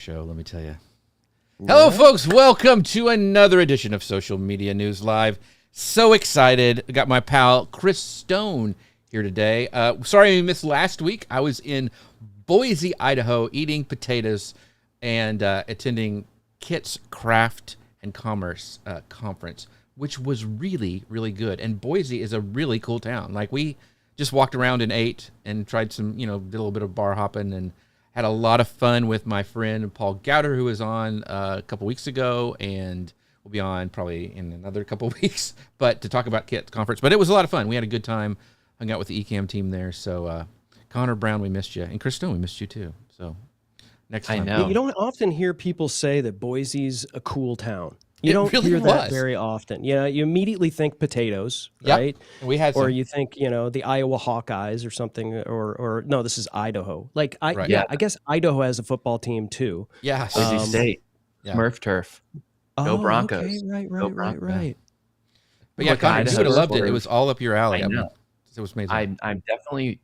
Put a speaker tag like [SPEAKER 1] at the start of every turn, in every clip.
[SPEAKER 1] Show, let me tell you. Hello,
[SPEAKER 2] Yeah.
[SPEAKER 1] folks. Welcome to another edition of Social Media News Live. So excited. I got my pal Chris Stone here today. Sorry I missed last week. I was in Boise, Idaho, eating potatoes and attending Kit's Craft and Commerce Conference, which was really, really good. And Boise is a really cool town. Like, we just walked around and ate and tried some, did a little bit of bar hopping and had a lot of fun with my friend Paul Gowder, who was on a couple weeks ago, and will be on probably in another couple weeks, but to talk about Kit's conference. But it was a lot of fun. We had a good time, hung out with the Ecamm team there. So Connor Brown, we missed you. And Chris Stone, we missed you too. So next time.
[SPEAKER 3] I know.
[SPEAKER 2] You don't often hear people say that Boise's a cool town.
[SPEAKER 1] It
[SPEAKER 2] You don't
[SPEAKER 1] really
[SPEAKER 2] hear that
[SPEAKER 1] was.
[SPEAKER 2] very often. You immediately think potatoes,
[SPEAKER 1] Yep.
[SPEAKER 2] right?
[SPEAKER 1] We had some.
[SPEAKER 2] Or you think, the Iowa Hawkeyes or something, or no, this is Idaho. Like,
[SPEAKER 1] Right.
[SPEAKER 2] I guess Idaho has a football team too.
[SPEAKER 1] Yeah.
[SPEAKER 3] Boise State,
[SPEAKER 1] yeah.
[SPEAKER 3] Smurf turf. Go Broncos.
[SPEAKER 2] Okay,
[SPEAKER 3] Go Broncos.
[SPEAKER 2] right.
[SPEAKER 1] But yeah,
[SPEAKER 3] Look,
[SPEAKER 1] Connor, you
[SPEAKER 3] Idaho
[SPEAKER 1] would have loved it. It
[SPEAKER 3] supporters.
[SPEAKER 1] was all up your alley.
[SPEAKER 3] I know.
[SPEAKER 1] It was amazing.
[SPEAKER 3] I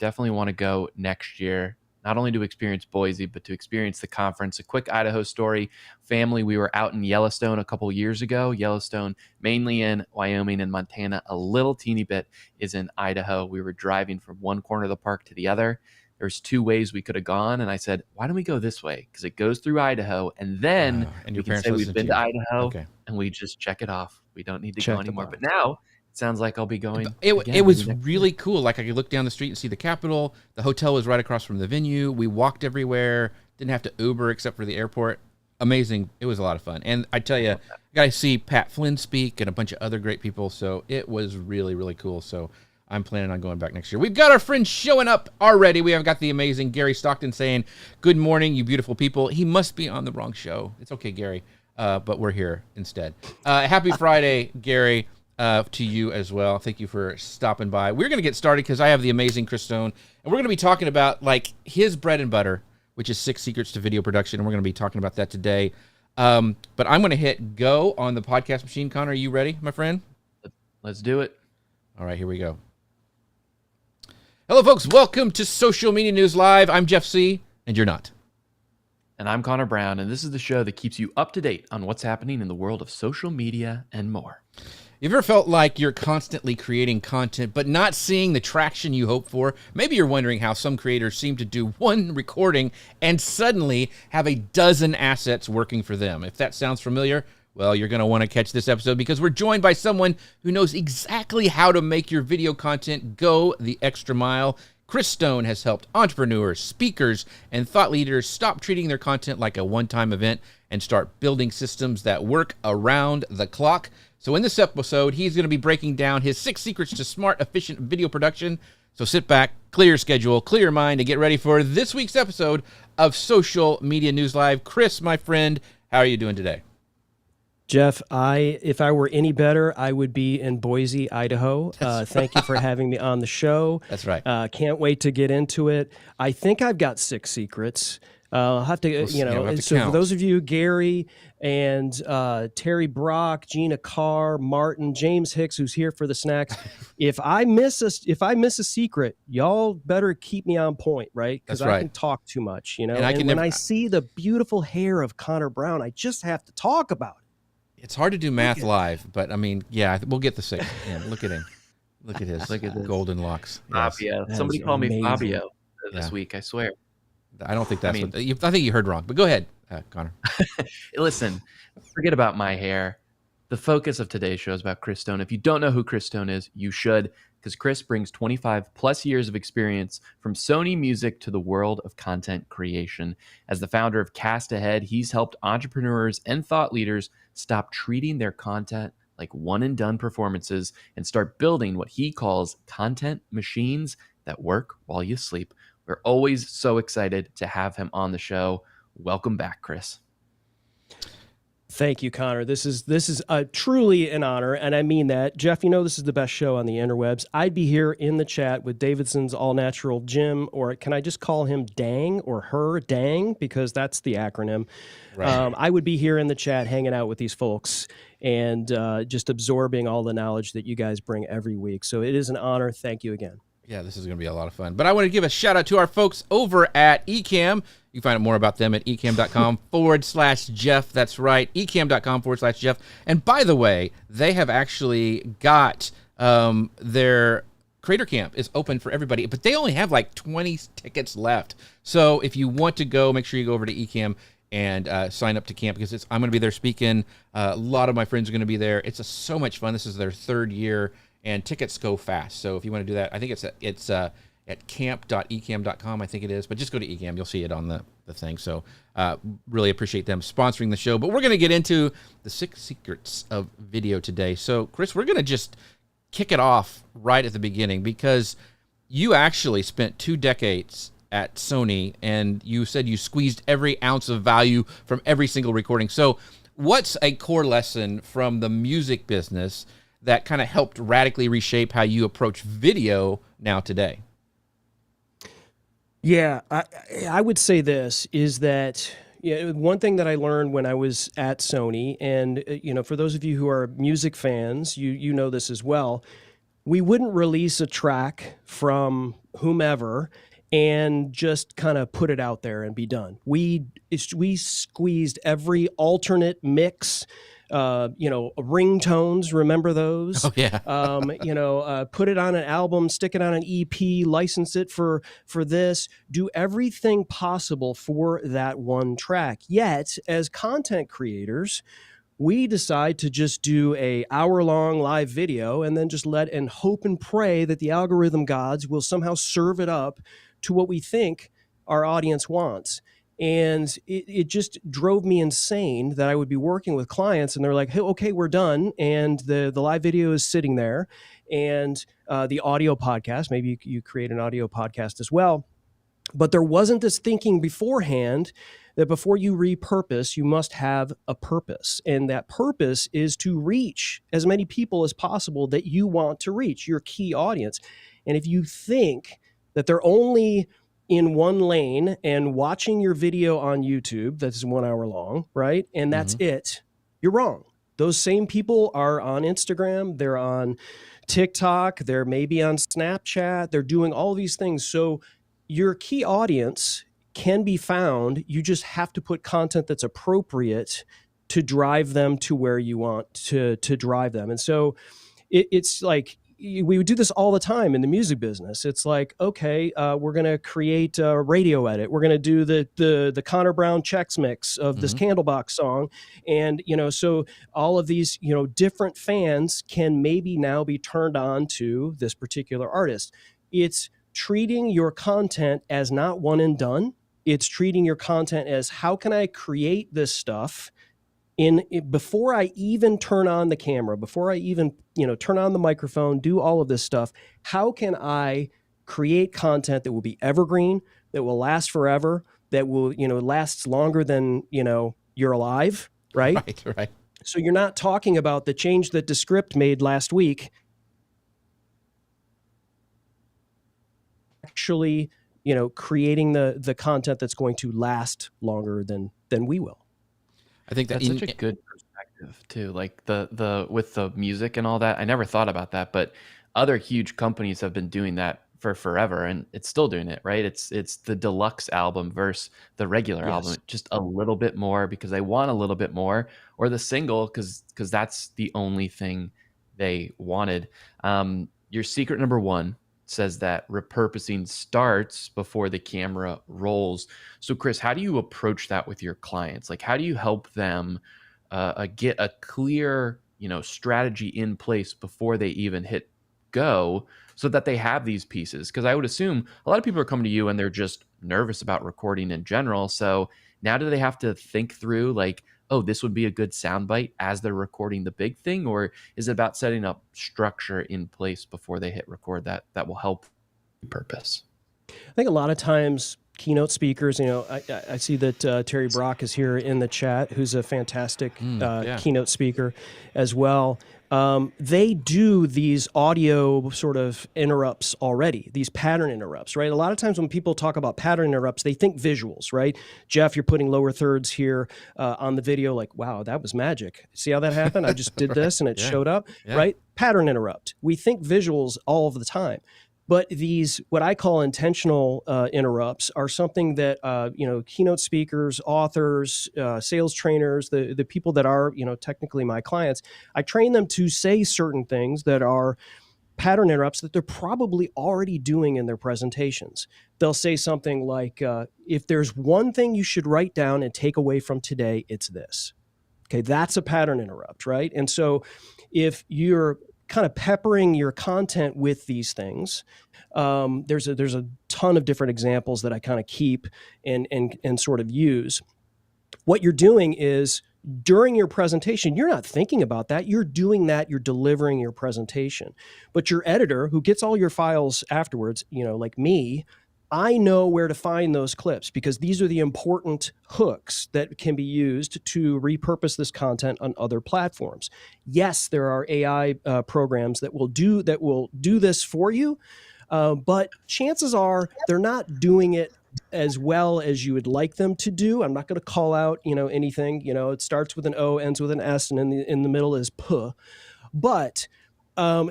[SPEAKER 3] definitely want to go next year, not only to experience Boise, but to experience the conference. A quick Idaho story. Family, we were out in Yellowstone a couple years ago. Yellowstone, mainly in Wyoming and Montana, a little teeny bit is in Idaho. We were driving from one corner of the park to the other. There's two ways we could have gone, and I said, why don't we go this way? Because it goes through Idaho, and then
[SPEAKER 1] and
[SPEAKER 3] we
[SPEAKER 1] your
[SPEAKER 3] can
[SPEAKER 1] parents
[SPEAKER 3] say we've
[SPEAKER 1] listened
[SPEAKER 3] been
[SPEAKER 1] to
[SPEAKER 3] to
[SPEAKER 1] you.
[SPEAKER 3] Idaho,
[SPEAKER 1] Okay.
[SPEAKER 3] and we just check it off. We don't need to
[SPEAKER 2] Check
[SPEAKER 3] go
[SPEAKER 2] the
[SPEAKER 3] anymore.
[SPEAKER 2] box.
[SPEAKER 3] But now it sounds like I'll be going.
[SPEAKER 1] It
[SPEAKER 3] again,
[SPEAKER 1] was
[SPEAKER 3] maybe next
[SPEAKER 1] really cool. Like, I could look down the street and see the Capitol. The hotel was right across from the venue. We walked everywhere. Didn't have to Uber except for the airport. Amazing. It was a lot of fun. And I tell you, I got to see Pat Flynn speak and a bunch of other great people. So it was really, really cool. So I'm planning on going back next year. We've got our friends showing up already. We have got the amazing Gary Stockton saying, good morning, you beautiful people. He must be on the wrong show. It's okay, Gary. But we're here instead. Happy Friday, Gary, to you as well. Thank you for stopping by. We're going to get started because I have the amazing Chris Stone, and we're going to be talking about like his bread and butter, which is 6 secrets to video production. And we're going to be talking about that today. But I'm going to hit go on the podcast machine. Connor, are you ready, my friend?
[SPEAKER 3] Let's do it.
[SPEAKER 1] All right, here we go. Hello, folks. Welcome to Social Media News Live. I'm Jeff C., and you're not.
[SPEAKER 3] And I'm Connor Brown, and this is the show that keeps you up to date on what's happening in the world of social media and more.
[SPEAKER 1] You ever felt like you're constantly creating content but not seeing the traction you hope for? Maybe you're wondering how some creators seem to do one recording and suddenly have a dozen assets working for them. If that sounds familiar, well, you're going to want to catch this episode because we're joined by someone who knows exactly how to make your video content go the extra mile. Chris Stone has helped entrepreneurs, speakers, and thought leaders stop treating their content like a one-time event and start building systems that work around the clock. So in this episode, he's going to be breaking down his 6 secrets to smart, efficient video production. So sit back, clear your schedule, clear your mind, and get ready for this week's episode of Social Media News Live. Chris, my friend, how are you doing today?
[SPEAKER 2] Jeff, if I were any better, I would be in Boise, Idaho. Thank you for having me on the show.
[SPEAKER 1] That's right.
[SPEAKER 2] Can't wait to get into it. I think I've got 6 secrets. I'll have to,
[SPEAKER 1] We'll have
[SPEAKER 2] and
[SPEAKER 1] to
[SPEAKER 2] so
[SPEAKER 1] count.
[SPEAKER 2] for those of you, Gary and Terry Brock, Gina Carr, Martin, James Hicks, who's here for the snacks. If I miss a secret, y'all better keep me on point, right? Because
[SPEAKER 1] That's
[SPEAKER 2] I
[SPEAKER 1] right.
[SPEAKER 2] can talk too much,
[SPEAKER 1] And I can
[SPEAKER 2] when
[SPEAKER 1] never-
[SPEAKER 2] I see the beautiful hair of Connor Brown, I just have to talk about it.
[SPEAKER 1] It's hard to do math live, but I mean, yeah, we'll get the 6. Yeah, look at him. Look at his
[SPEAKER 3] Look at this.
[SPEAKER 1] golden locks. Yes.
[SPEAKER 3] Fabio.
[SPEAKER 2] That
[SPEAKER 3] Somebody
[SPEAKER 2] is
[SPEAKER 3] call me
[SPEAKER 2] amazing.
[SPEAKER 3] Fabio this
[SPEAKER 1] Yeah.
[SPEAKER 3] week, I swear.
[SPEAKER 1] I don't think that's
[SPEAKER 3] I mean-
[SPEAKER 1] I think you heard wrong, but go ahead, Connor.
[SPEAKER 3] Listen, forget about my hair. The focus of today's show is about Chris Stone. If you don't know who Chris Stone is, you should, because Chris brings 25 plus years of experience from Sony Music to the world of content creation. As the founder of Cast Ahead, he's helped entrepreneurs and thought leaders stop treating their content like one and done performances and start building what he calls content machines that work while you sleep. We're always so excited to have him on the show. Welcome back, Chris.
[SPEAKER 2] Thank you, Connor. This is truly an honor, and I mean that. Jeff, this is the best show on the interwebs. I'd be here in the chat with Davidson's All Natural Jim, or can I just call him Dang or her Dang, because that's the acronym.
[SPEAKER 1] Right.
[SPEAKER 2] I would be here in the chat hanging out with these folks and just absorbing all the knowledge that you guys bring every week. So it is an honor. Thank you again.
[SPEAKER 1] Yeah, this is going to be a lot of fun. But I want to give a shout out to our folks over at Ecamm. You can find out more about them at ecamm.com/Jeff. That's right, ecamm.com/Jeff. And by the way, they have actually got their Creator Camp is open for everybody, but they only have like 20 tickets left. So if you want to go, make sure you go over to Ecamm and sign up to camp, because I'm going to be there speaking. A lot of my friends are going to be there. It's so much fun. This is their 3rd year. And tickets go fast. So if you want to do that, I think it's at camp.ecamm.com, I think it is. But just go to Ecamm. You'll see it on the thing. So really appreciate them sponsoring the show. But we're going to get into the 6 secrets of video today. So, Chris, we're going to just kick it off right at the beginning, because you actually spent 2 decades at Sony, and you said you squeezed every ounce of value from every single recording. So what's a core lesson from the music business that kind of helped radically reshape how you approach video now today?
[SPEAKER 2] Yeah, I would say this is that one thing that I learned when I was at Sony, and for those of you who are music fans, you know this as well. We wouldn't release a track from whomever and just kind of put it out there and be done. We squeezed every alternate mix. Ringtones, remember those?
[SPEAKER 1] Oh yeah.
[SPEAKER 2] Put it on an album, stick it on an EP, license it for this, do everything possible for that one track. Yet, as content creators, we decide to just do a hour-long live video and then just and hope and pray that the algorithm gods will somehow serve it up to what we think our audience wants. And it just drove me insane that I would be working with clients and they're like, hey, okay, we're done. And the live video is sitting there, and the audio podcast, maybe you create an audio podcast as well. But there wasn't this thinking beforehand that before you repurpose, you must have a purpose. And that purpose is to reach as many people as possible that you want to reach, your key audience. And if you think that they're only in one lane and watching your video on YouTube that's 1 hour long, right? And that's it, you're wrong. Those same people are on Instagram, they're on TikTok, they're maybe on Snapchat, they're doing all these things. So your key audience can be found. You just have to put content that's appropriate to drive them to where you want to drive them. And so it's like, we would do this all the time in the music business. It's like, okay, we're going to create a radio edit. We're going to do the Connor Brown Chex mix of this Candlebox song. And, so all of these, different fans can maybe now be turned on to this particular artist. It's treating your content as not one and done. It's treating your content as, how can I create this stuff before I even turn on the camera, before I even, turn on the microphone, do all of this stuff, how can I create content that will be evergreen, that will last forever, that will, lasts longer than, you're alive, right?
[SPEAKER 1] Right.
[SPEAKER 2] So you're not talking about the change that Descript made last week. Actually, creating the content that's going to last longer than we will.
[SPEAKER 3] I think that's such a good perspective too. Like the with the music and all that, I never thought about that, but other huge companies have been doing that for forever, and it's still doing it, right? It's the deluxe album versus the regular album, just a little bit more because they want a little bit more, or the single because that's the only thing they wanted. Your secret number 1 says that repurposing starts before the camera rolls. So Chris, how do you approach that with your clients? Like, how do you help them get a clear, strategy in place before they even hit go, so that they have these pieces? Because I would assume a lot of people are coming to you and they're just nervous about recording in general. So now do they have to think through like, oh, this would be a good soundbite as they're recording the big thing? Or is it about setting up structure in place before they hit record that will help purpose?
[SPEAKER 2] I think a lot of times keynote speakers, I see that Terry Brock is here in the chat, who's a fantastic keynote speaker as well. They do these audio sort of interrupts already, these pattern interrupts, right? A lot of times when people talk about pattern interrupts, they think visuals, right? Jeff, you're putting lower thirds here on the video, like, wow, that was magic. See how that happened? I just did this and it showed up, right? Pattern interrupt. We think visuals all of the time. But these, what I call intentional interrupts, are something that keynote speakers, authors, sales trainers, the people that are technically my clients, I train them to say certain things that are pattern interrupts that they're probably already doing in their presentations. They'll say something like, if there's one thing you should write down and take away from today, it's this. Okay, that's a pattern interrupt, right? And so if you're kind of peppering your content with these things, there's a ton of different examples that I kind of keep and sort of use. What you're doing is, during your presentation, you're not thinking about that. You're doing that. You're delivering your presentation. But your editor, who gets all your files afterwards, like me, I know where to find those clips, because these are the important hooks that can be used to repurpose this content on other platforms. Yes, there are AI programs that will do this for you, but chances are they're not doing it as well as you would like them to do. I'm not going to call out, anything. It starts with an O, ends with an S, and in the middle is P. But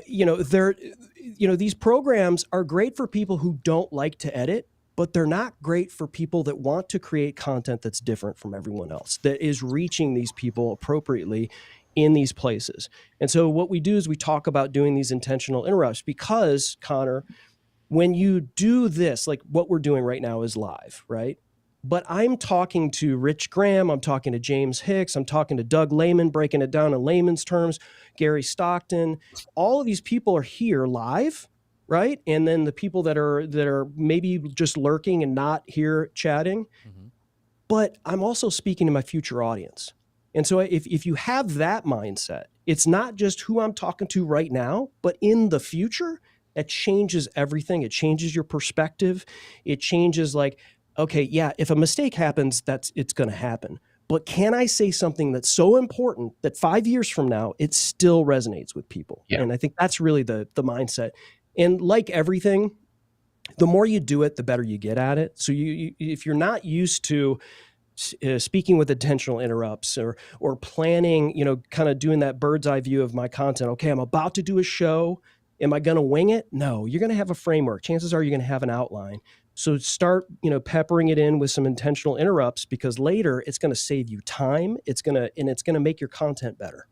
[SPEAKER 2] these programs are great for people who don't like to edit, but they're not great for people that want to create content that's different from everyone else, that is reaching these people appropriately in these places. And so what we do is we talk about doing these intentional interrupts, because, Connor, when you do this, like what we're doing right now is live, right? But I'm talking to Rich Graham, I'm talking to James Hicks, I'm talking to Doug Lehman, breaking it down in layman's terms, Gary Stockton. All of these people are here live, right? And then the people that are maybe just lurking and not here chatting. Mm-hmm. But I'm also speaking to my future audience. And so if you have that mindset, it's not just who I'm talking to right now, but in the future, it changes everything. It changes your perspective. It changes, like, okay, yeah, if a mistake happens, it's going to happen. But can I say something that's so important that 5 years from now, it still resonates with people? Yeah. And I think that's really the mindset. And like everything, the more you do it, the better you get at it. So if you're not used to speaking with intentional interrupts or planning, kind of doing that bird's eye view of my content. Okay, I'm about to do a show. Am I going to wing it? No, you're going to have a framework. Chances are you're going to have an outline. So start, peppering it in with some intentional interrupts, because later it's going to save you time. It's going to make your content better.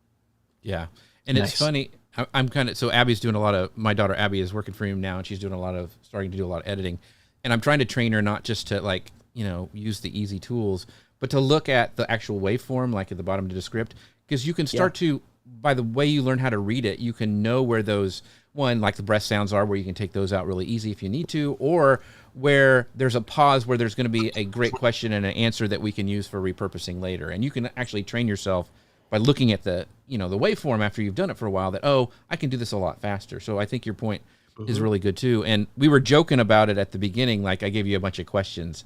[SPEAKER 1] Yeah. And nice. It's funny. I'm so Abby's doing my daughter Abby is working for him now, and she's doing starting to do a lot of editing. And I'm trying to train her not just to use the easy tools, but to look at the actual waveform, like at the bottom of the script, because you can start to, by the way you learn how to read it, you can know where those, like the breath sounds are, where you can take those out really easy if you need to, or where there's a pause where there's going to be a great question and an answer that we can use for repurposing later. And you can actually train yourself by looking at the waveform after you've done it for a while, that, I can do this a lot faster. So I think your point is really good too. And we were joking about it at the beginning, like I gave you a bunch of questions.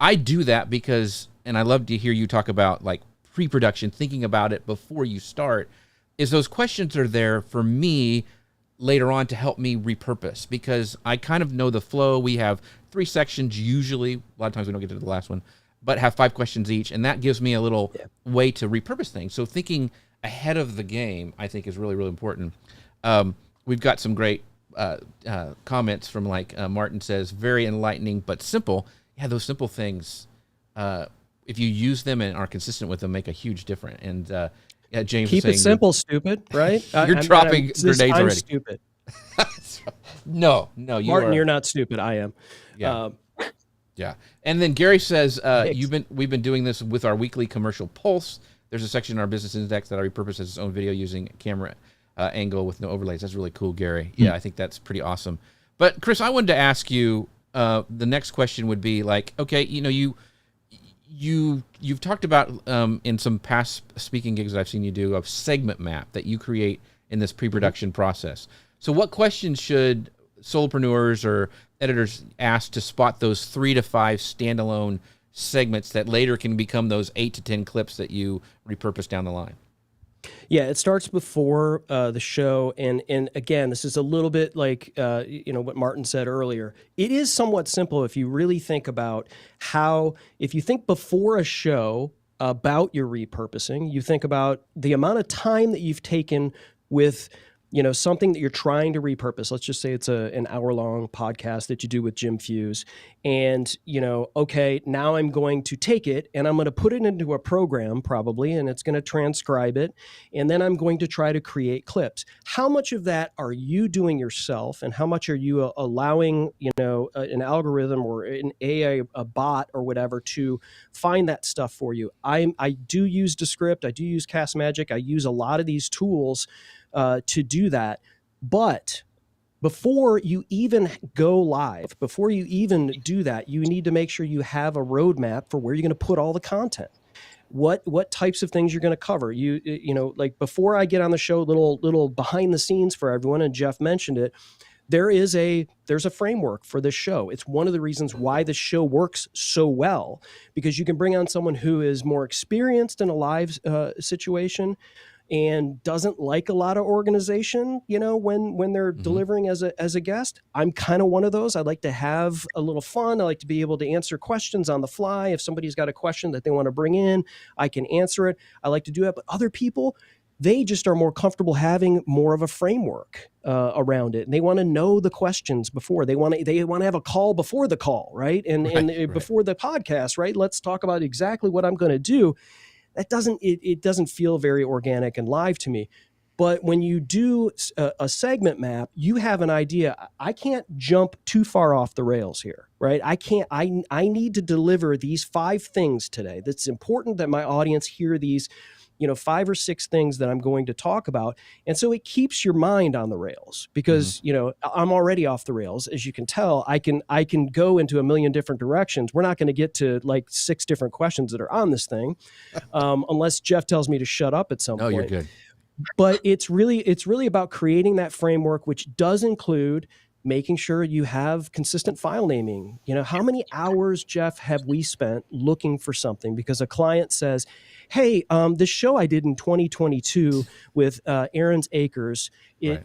[SPEAKER 1] I do that because, and I love to hear you talk about like pre-production, thinking about it before you start, is those questions are there for me later on to help me repurpose, because I kind of know the flow. We have 3 sections usually. A lot of times we don't get to the last one, but have 5 questions each. And that gives me a little way to repurpose things. So thinking ahead of the game, I think, is really, really important. We've got some great comments from Martin says, very enlightening, but simple. Yeah, those simple things, if you use them and are consistent with them, make a huge difference. And James,
[SPEAKER 2] keep it simple, stupid, right?
[SPEAKER 1] You're dropping grenades already.
[SPEAKER 2] I'm stupid.
[SPEAKER 1] No,
[SPEAKER 2] Martin, you're not stupid. I am.
[SPEAKER 1] Yeah. Yeah. And then Gary says, we've been doing this with our weekly commercial pulse. There's a section in our business index that I repurpose as its own video using camera angle with no overlays. That's really cool, Gary. Yeah, I think that's pretty awesome. But Chris, I wanted to ask you, the next question would be like, okay, you've talked about in some past speaking gigs that I've seen you do, a segment map that you create in this pre-production process. So what questions should solopreneurs or editors ask to spot those 3 to 5 standalone segments that later can become those 8 to 10 clips that you repurpose down the line?
[SPEAKER 2] Yeah, it starts before the show, and again, this is a little bit like what Martin said earlier. It is somewhat simple if you really think about if you think before a show about your repurposing, you think about the amount of time that you've taken with something that you're trying to repurpose. Let's just say it's an hour-long podcast that you do with Jim Fuse. And, okay, now I'm going to take it and I'm going to put it into a program probably, and it's going to transcribe it. And then I'm going to try to create clips. How much of that are you doing yourself? And how much are you allowing, an algorithm or an AI, a bot or whatever to find that stuff for you? I do use Descript. I do use Cast Magic. I use a lot of these tools to do that. But before you even go live, before you even do that, you need to make sure you have a roadmap for where you're going to put all the content. What types of things you're going to cover. Like before I get on the show, little behind the scenes for everyone, and Jeff mentioned it, there's a framework for this show. It's one of the reasons why the show works so well, because you can bring on someone who is more experienced in a live situation and doesn't like a lot of organization, when they're delivering as a guest. I'm kind of one of those. I like to have a little fun. I like to be able to answer questions on the fly. If somebody's got a question that they want to bring in, I can answer it. I like to do that. But other people, they just are more comfortable having more of a framework around it, and they want to know the questions before. They want to have a call before the call, right? And before the podcast, right? Let's talk about exactly what I'm going to do. That doesn't feel very organic and live to me. But when you do a segment map, you have an idea. I can't jump too far off the rails here, right? I need to deliver these 5 things today. That's important that my audience hear these, 5 or 6 things that I'm going to talk about. And so it keeps your mind on the rails, because, I'm already off the rails. As you can tell, I can go into a million different directions. We're not going to get to like 6 different questions that are on this thing, unless Jeff tells me to shut up at some point.
[SPEAKER 1] No, you're good.
[SPEAKER 2] But it's really about creating that framework, which does include making sure you have consistent file naming. How many hours, Jeff, have we spent looking for something because a client says, hey, this show I did in 2022 with Aaron's Acres,
[SPEAKER 1] Right.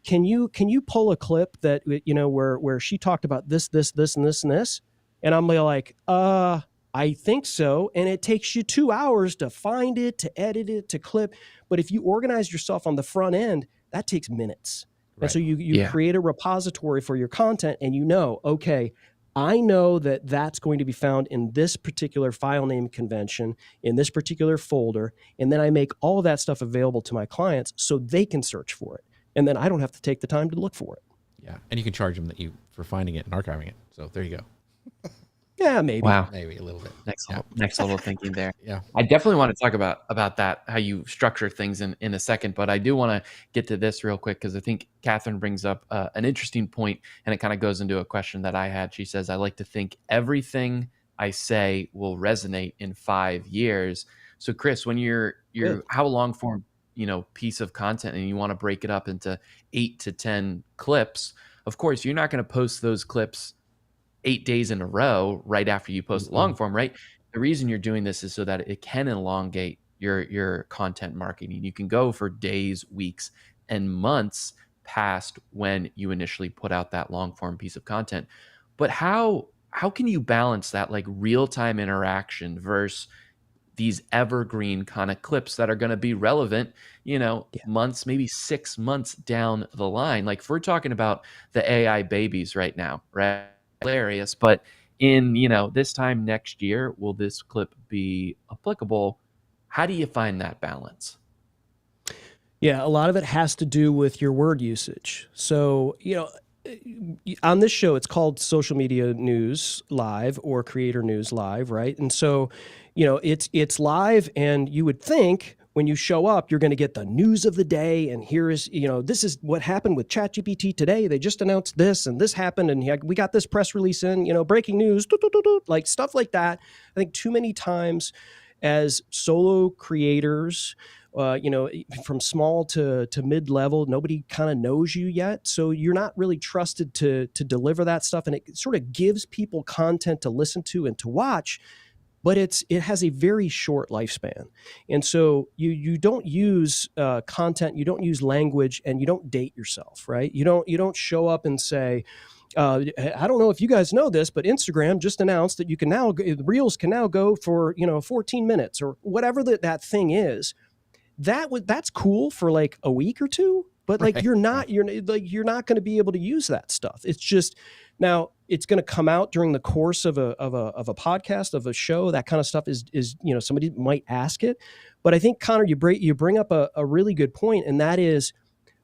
[SPEAKER 2] Can you pull a clip that, where she talked about this, and this, and this? And I'm like, I think so. And it takes you 2 hours to find it, to edit it, to clip. But if you organize yourself on the front end, that takes minutes. Right. And so you create a repository for your content, and okay, I know that that's going to be found in this particular file name convention, in this particular folder. And then I make all of that stuff available to my clients so they can search for it. And then I don't have to take the time to look for it.
[SPEAKER 1] Yeah. And you can charge them for finding it and archiving it. So there you go.
[SPEAKER 2] Yeah, maybe.
[SPEAKER 3] Wow.
[SPEAKER 1] Maybe a little bit.
[SPEAKER 3] Next level thinking there.
[SPEAKER 1] Yeah.
[SPEAKER 3] I definitely want to talk about that, how you structure things in a second, but I do want to get to this real quick, because I think Catherine brings up an interesting point, and it kind of goes into a question that I had. She says, I like to think everything I say will resonate in 5 years. So Chris, when you're how long form, piece of content, and you want to break it up into 8 to 10 clips, of course, you're not going to post those clips 8 days in a row right after you post the long form, right? The reason you're doing this is so that it can elongate your content marketing. You can go for days, weeks, and months past when you initially put out that long form piece of content. But how can you balance that like real-time interaction versus these evergreen kind of clips that are going to be relevant, months, maybe 6 months down the line? Like if we're talking about the AI babies right now, right? Hilarious, but in this time next year, will this clip be applicable? How do you find that balance?
[SPEAKER 2] Yeah, a lot of it has to do with your word usage. So on this show, it's called Social Media News Live or Creator News Live, right? And so it's live, and you would think when you show up, you're going to get the news of the day. And here is, this is what happened with ChatGPT today. They just announced this, and this happened, and we got this press release in, breaking news, like stuff like that. I think too many times as solo creators, from small to mid-level, nobody kind of knows you yet. So you're not really trusted to deliver that stuff. And it sort of gives people content to listen to and to watch, but it has a very short lifespan. And so you don't use content, you don't use language, and you don't date yourself, right? You don't show up and say, I don't know if you guys know this, but Instagram just announced that you can now, Reels can now go for 14 minutes or whatever that thing is. That's cool for like a week or two, But like
[SPEAKER 1] Right.
[SPEAKER 2] you're not going to be able to use that stuff. It's just now it's going to come out during the course of a podcast, of a show. That kind of stuff is somebody might ask it. But I think, Connor, you bring up a really good point, and that is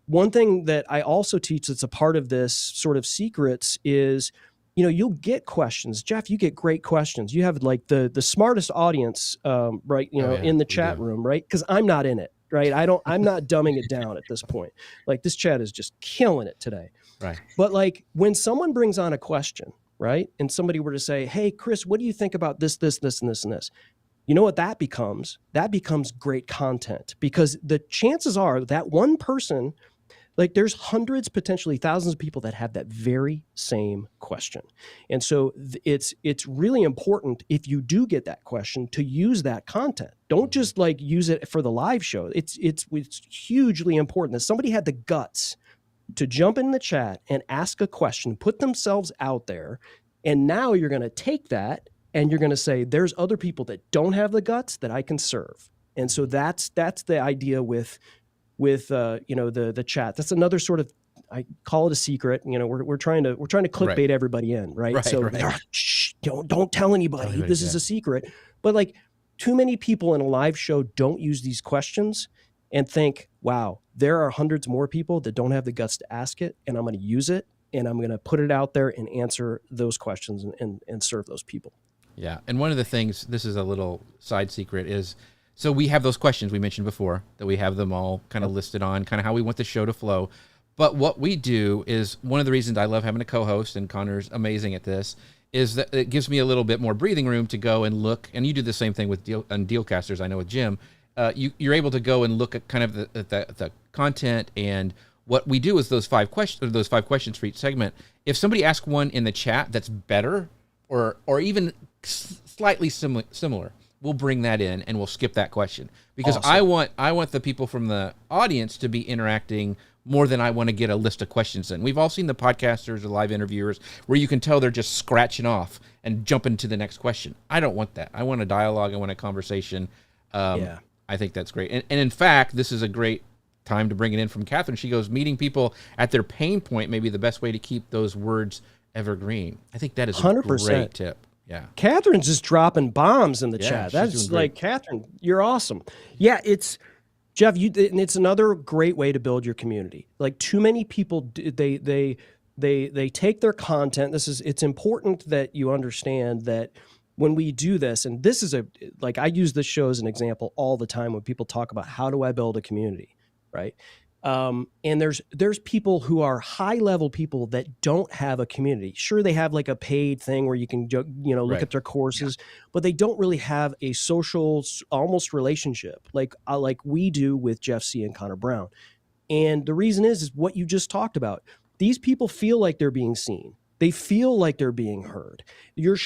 [SPEAKER 2] one thing that I also teach that's a part of this sort of secrets is, you'll get questions. Jeff, you get great questions. You have like the smartest audience, right? In the chat room, right? Because I'm not in it, right? I'm not dumbing it down at this point. Like this chat is just killing it today.
[SPEAKER 1] Right.
[SPEAKER 2] But like when someone brings on a question, right? And somebody were to say, hey, Chris, what do you think about this, and this, and this? You know what that becomes? That becomes great content, because the chances are that one person, like there's hundreds, potentially thousands of people that have that very same question. And so it's really important, if you do get that question, to use that content. Don't just like use it for the live show. It's hugely important that somebody had the guts to jump in the chat and ask a question, put themselves out there. And now you're going to take that and you're going to say, there's other people that don't have the guts that I can serve. And so that's the idea with the chat. That's another sort of, I call it a secret. We're trying to clickbait everybody in, right? So shh, don't tell anybody. This is a secret. But like too many people in a live show don't use these questions and think, wow, there are hundreds more people that don't have the guts to ask it, and I'm going to use it, and I'm going to put it out there and answer those questions and serve those people.
[SPEAKER 1] Yeah. And one of the things, this is a little side secret, is so we have those questions we mentioned before, that we have them all kind of listed on kind of how we want the show to flow. But what we do is, one of the reasons I love having a co-host, and Connor's amazing at this, is that it gives me a little bit more breathing room to go and look. And you do the same thing with Dealcasters, I know with Jim. You're able to go and look at kind of the content, and what we do is those five questions for each segment. If somebody asks one in the chat that's better or even slightly similar, we'll bring that in and we'll skip that question, because awesome. I want the people from the audience to be interacting more than I want to get a list of questions in. We've all seen the podcasters or live interviewers where you can tell they're just scratching off and jumping to the next question. I don't want that. I want a dialogue. I want a conversation. I think that's great. And in fact, this is a great time to bring it in from Catherine. She goes, meeting people at their pain point may be the best way to keep those words evergreen. I think that is 100%. A great tip. Yeah.
[SPEAKER 2] Catherine's just dropping bombs in the chat. That's like, Catherine, you're awesome. Yeah, it's Jeff, and it's another great way to build your community. Like too many people, they take their content. It's important that you understand that when we do this, and this is I use this show as an example all the time when people talk about how do I build a community, right? And there's people who are high level people that don't have a community. Sure, they have like a paid thing where you can look at their courses, but they don't really have a social almost relationship like we do with Jeff C. and Connor Brown. And the reason is what you just talked about. These people feel like they're being seen. They feel like they're being heard. You're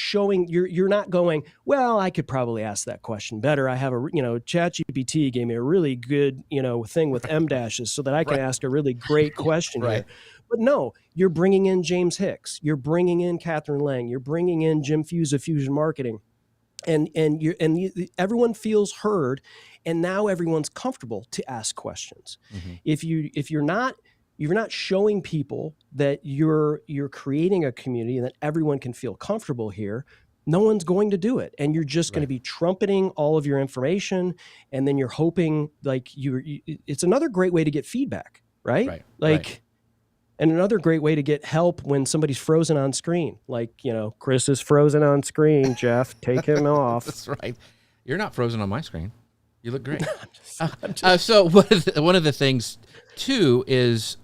[SPEAKER 2] not going, well, I could probably ask that question better. I have ChatGPT gave me a really good, thing with M dashes so that I can ask a really great question here. But no, you're bringing in James Hicks. You're bringing in Catherine Lang. You're bringing in Jim Fuse of Fusion Marketing. And everyone feels heard. And now everyone's comfortable to ask questions. Mm-hmm. If you're not showing people that you're creating a community and that everyone can feel comfortable here, no one's going to do it. And you're just going to be trumpeting all of your information. And then you're hoping it's another great way to get feedback, right? And another great way to get help when somebody's frozen on screen. Like, Chris is frozen on screen, Jeff, take him off.
[SPEAKER 1] That's right. You're not frozen on my screen. You look great. So one of the things too is,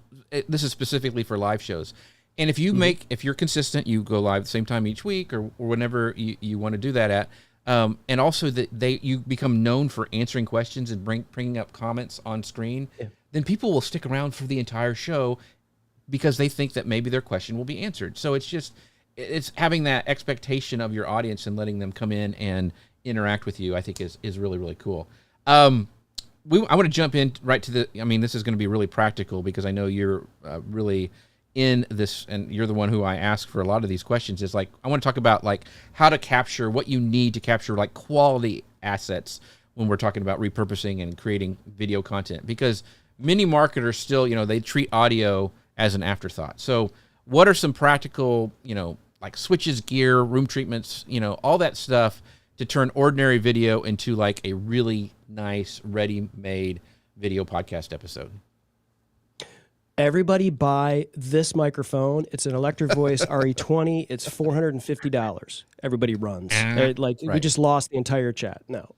[SPEAKER 1] this is specifically for live shows. And if you if you're consistent, you go live at the same time each week or whenever you want to do that at, and also that you become known for answering questions and bringing up comments on screen, then people will stick around for the entire show because they think that maybe their question will be answered. So it's having that expectation of your audience and letting them come in and interact with you, I think is really, really cool. I want to jump in right to this is going to be really practical because I know you're really in this and you're the one who I ask for a lot of these questions. Is like, I want to talk about like how to capture what you need to capture like quality assets when we're talking about repurposing and creating video content, because many marketers still, they treat audio as an afterthought. So what are some practical, like switches, gear, room treatments, all that stuff to turn ordinary video into like a really nice, ready-made video podcast episode?
[SPEAKER 2] Everybody buy this microphone. It's an Electric Voice RE20. It's $450. Everybody runs. We just lost the entire chat. No.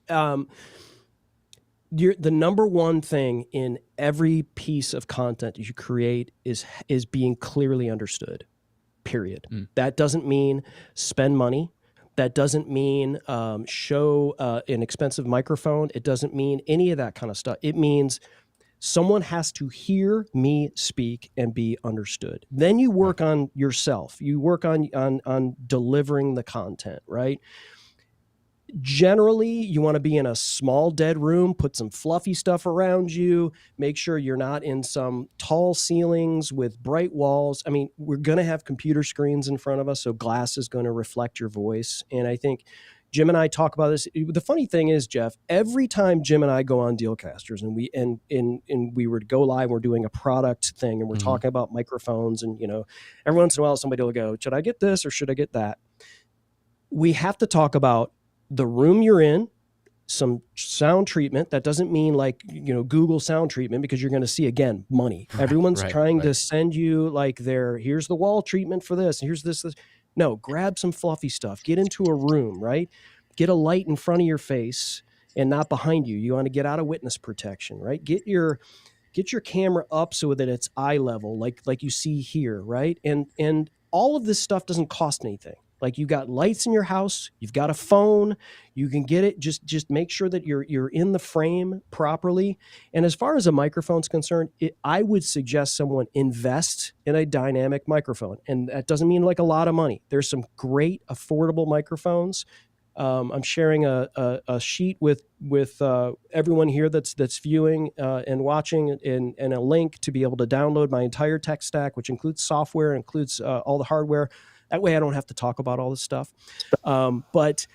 [SPEAKER 2] The number one thing in every piece of content you create is being clearly understood, period. That doesn't mean spend money. That doesn't mean show an expensive microphone. It doesn't mean any of that kind of stuff. It means someone has to hear me speak and be understood. Then you work on yourself. You work on delivering the content, right? Generally, you want to be in a small dead room, put some fluffy stuff around you, make sure you're not in some tall ceilings with bright walls. I mean, we're going to have computer screens in front of us, so glass is going to reflect your voice. And I think Jim and I talk about this. The funny thing is, Jeff, every time Jim and I go on Dealcasters and we were to go live, we're doing a product thing and we're talking about microphones, and every once in a while somebody will go, should I get this or should I get that? We have to talk about the room you're in, some sound treatment. That doesn't mean like, Google sound treatment, because you're going to see, again, money. Everyone's trying to send you like here's the wall treatment for this, and here's this. No, grab some fluffy stuff. Get into a room, right? Get a light in front of your face and not behind you. You want to get out of witness protection, right? Get your camera up so that it's eye level, like you see here, right? And all of this stuff doesn't cost anything. Like, you got lights in your house, you've got a phone, you can get it. Just make sure that you're in the frame properly. And as far as a microphone's concerned, I would suggest someone invest in a dynamic microphone. And that doesn't mean like a lot of money. There's some great affordable microphones. I'm sharing a sheet with everyone here that's viewing and watching, and a link to be able to download my entire tech stack, which includes software, includes all the hardware. That way I don't have to talk about all this stuff. But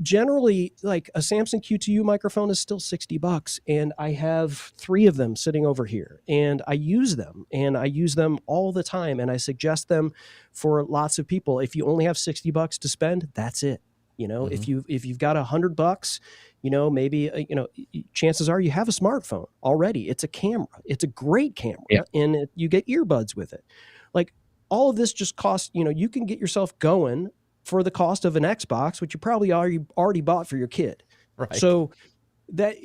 [SPEAKER 2] generally, like a Samson Q2U microphone is still $60, and I have 3 of them sitting over here, and I use them all the time. And I suggest them for lots of people. If you only have $60 to spend, that's it. If you've got $100, maybe, chances are you have a smartphone already. It's a camera. It's a great camera, and you get earbuds with it. Like, all of this just costs, you can get yourself going for the cost of an Xbox, which you probably already bought for your kid.
[SPEAKER 1] Right.
[SPEAKER 2] So that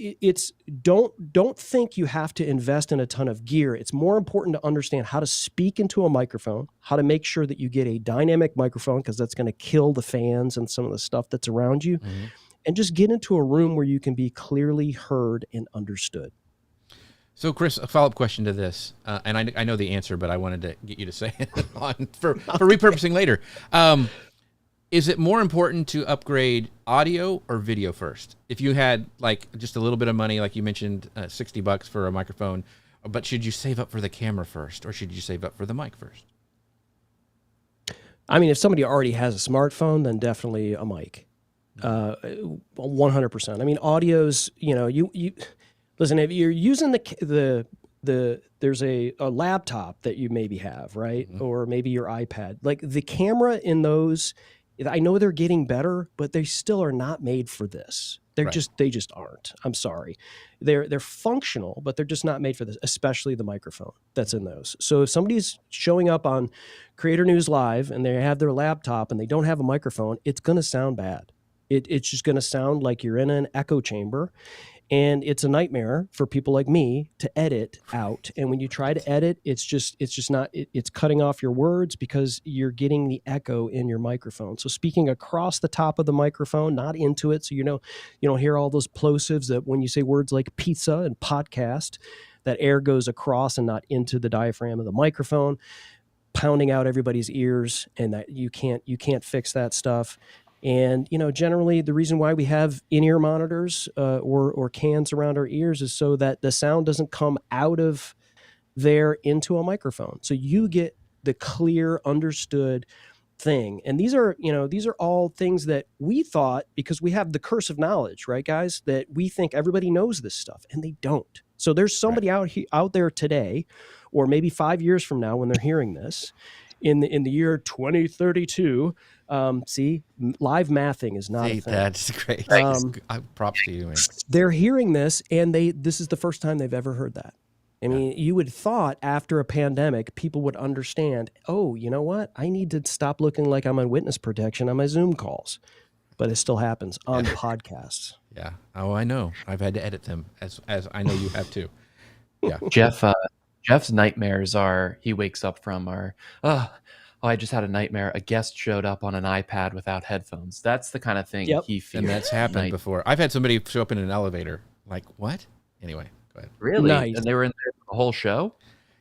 [SPEAKER 2] don't think you have to invest in a ton of gear. It's more important to understand how to speak into a microphone, how to make sure that you get a dynamic microphone, because that's going to kill the fans and some of the stuff that's around you, and just get into a room where you can be clearly heard and understood.
[SPEAKER 1] So, Chris, a follow-up question to this, and I know the answer, but I wanted to get you to say it for repurposing later. Is it more important to upgrade audio or video first? If you had like just a little bit of money, like you mentioned, $60 for a microphone, but should you save up for the camera first, or should you save up for the mic first?
[SPEAKER 2] I mean, if somebody already has a smartphone, then definitely a mic, 100%. I mean, audio's, you listen, if you're using there's a laptop that you maybe have, right? Or maybe your iPad. Like, the camera in those, I know they're getting better, but they still are not made for this. They just aren't. I'm sorry. They're functional, but they're just not made for this, especially the microphone that's in those. So if somebody's showing up on Creator News Live and they have their laptop and they don't have a microphone, it's going to sound bad. It's just going to sound like you're in an echo chamber. And it's a nightmare for people like me to edit out. And when you try to edit, it's just not, it's cutting off your words because you're getting the echo in your microphone. So speaking across the top of the microphone, not into it. So, you don't hear all those plosives that when you say words like pizza and podcast, that air goes across and not into the diaphragm of the microphone, pounding out everybody's ears, and that you can't fix that stuff. And, generally the reason why we have in-ear monitors or cans around our ears is so that the sound doesn't come out of there into a microphone. So you get the clear, understood, thing. And these are all things that we thought, because we have the curse of knowledge, right, guys, that we think everybody knows this stuff, and they don't. So there's somebody out there today, or maybe 5 years from now when they're hearing this, in the year 2032. See, live mathing is not a thing.
[SPEAKER 1] That's great. Props to you, man.
[SPEAKER 2] They're hearing this, and this is the first time they've ever heard that. I mean, you would thought after a pandemic, people would understand, oh, you know what? I need to stop looking like I'm on witness protection on my Zoom calls. But it still happens on podcasts.
[SPEAKER 1] Yeah. Oh, I know. I've had to edit them, as I know you have too. Yeah.
[SPEAKER 3] Jeff's nightmares are, he wakes up from I just had a nightmare. A guest showed up on an iPad without headphones. That's the kind of thing he fears.
[SPEAKER 1] And that's happened before. I've had somebody show up in an elevator. Like, what? Anyway. Go ahead.
[SPEAKER 3] Really?
[SPEAKER 2] Nice.
[SPEAKER 3] And they were in there for the whole show?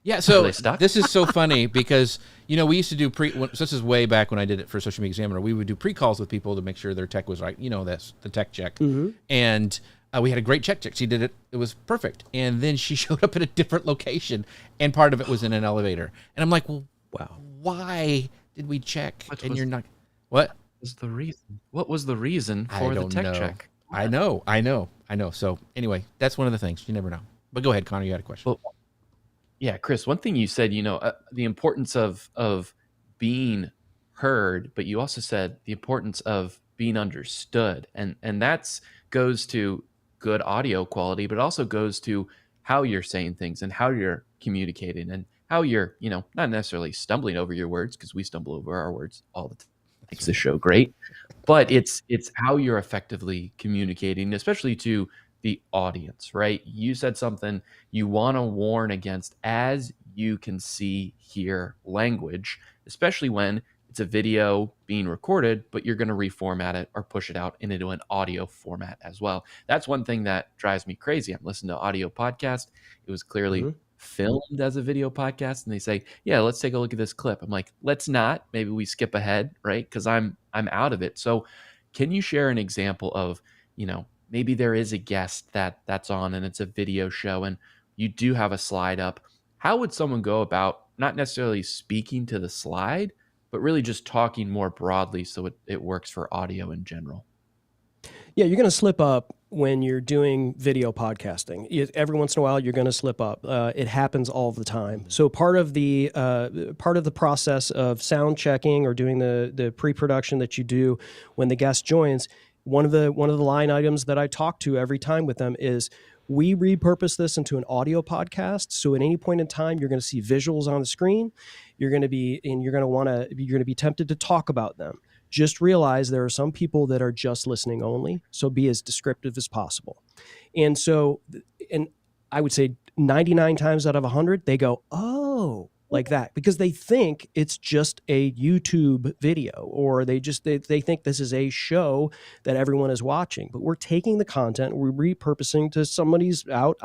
[SPEAKER 1] Yeah, so this is so funny because, we used to do this is way back when I did it for Social Media Examiner. We would do pre-calls with people to make sure their tech was right. That's the tech check. Mm-hmm. And we had a great check. She did it. It was perfect. And then she showed up at a different location, and part of it was in an elevator. And I'm like, well, wow, why did we check? What
[SPEAKER 3] was the reason? What was the reason for the tech check?
[SPEAKER 1] I know. So anyway, that's one of the things. You never know. But go ahead, Connor. You had a question.
[SPEAKER 3] Well, yeah, Chris, one thing you said, the importance of being heard, but you also said the importance of being understood. And that's goes to good audio quality, but also goes to how you're saying things and how you're communicating and how you're, not necessarily stumbling over your words, because we stumble over our words all the time. Makes the show great. But it's how you're effectively communicating, especially to the audience, right? You said something you want to warn against as you can see, hear language, especially when it's a video being recorded, but you're going to reformat it or push it out into an audio format as well. That's one thing that drives me crazy. I'm listening to audio podcast. It was clearly filmed as a video podcast, and they say, yeah, let's take a look at this clip. I'm like, let's not. Maybe we skip ahead, right? Because I'm out of it. So can you share an example of, maybe there is a guest that's on and it's a video show and you do have a slide up. How would someone go about not necessarily speaking to the slide, but really just talking more broadly so it works for audio in general?
[SPEAKER 2] Yeah, you're going to slip up when you're doing video podcasting. Every once in a while, you're going to slip up. It happens all the time. So part of the process of sound checking or doing the pre-production that you do when the guest joins, one of the line items that I talk to every time with them is, we repurpose this into an audio podcast. So at any point in time, you're going to see visuals on the screen. You're going to be tempted to talk about them. Just realize there are some people that are just listening only. So be as descriptive as possible. And I would say 99 times out of 100, they go, oh, like that, because they think it's just a YouTube video, or they think this is a show that everyone is watching. But we're taking the content, we're repurposing to somebody's out,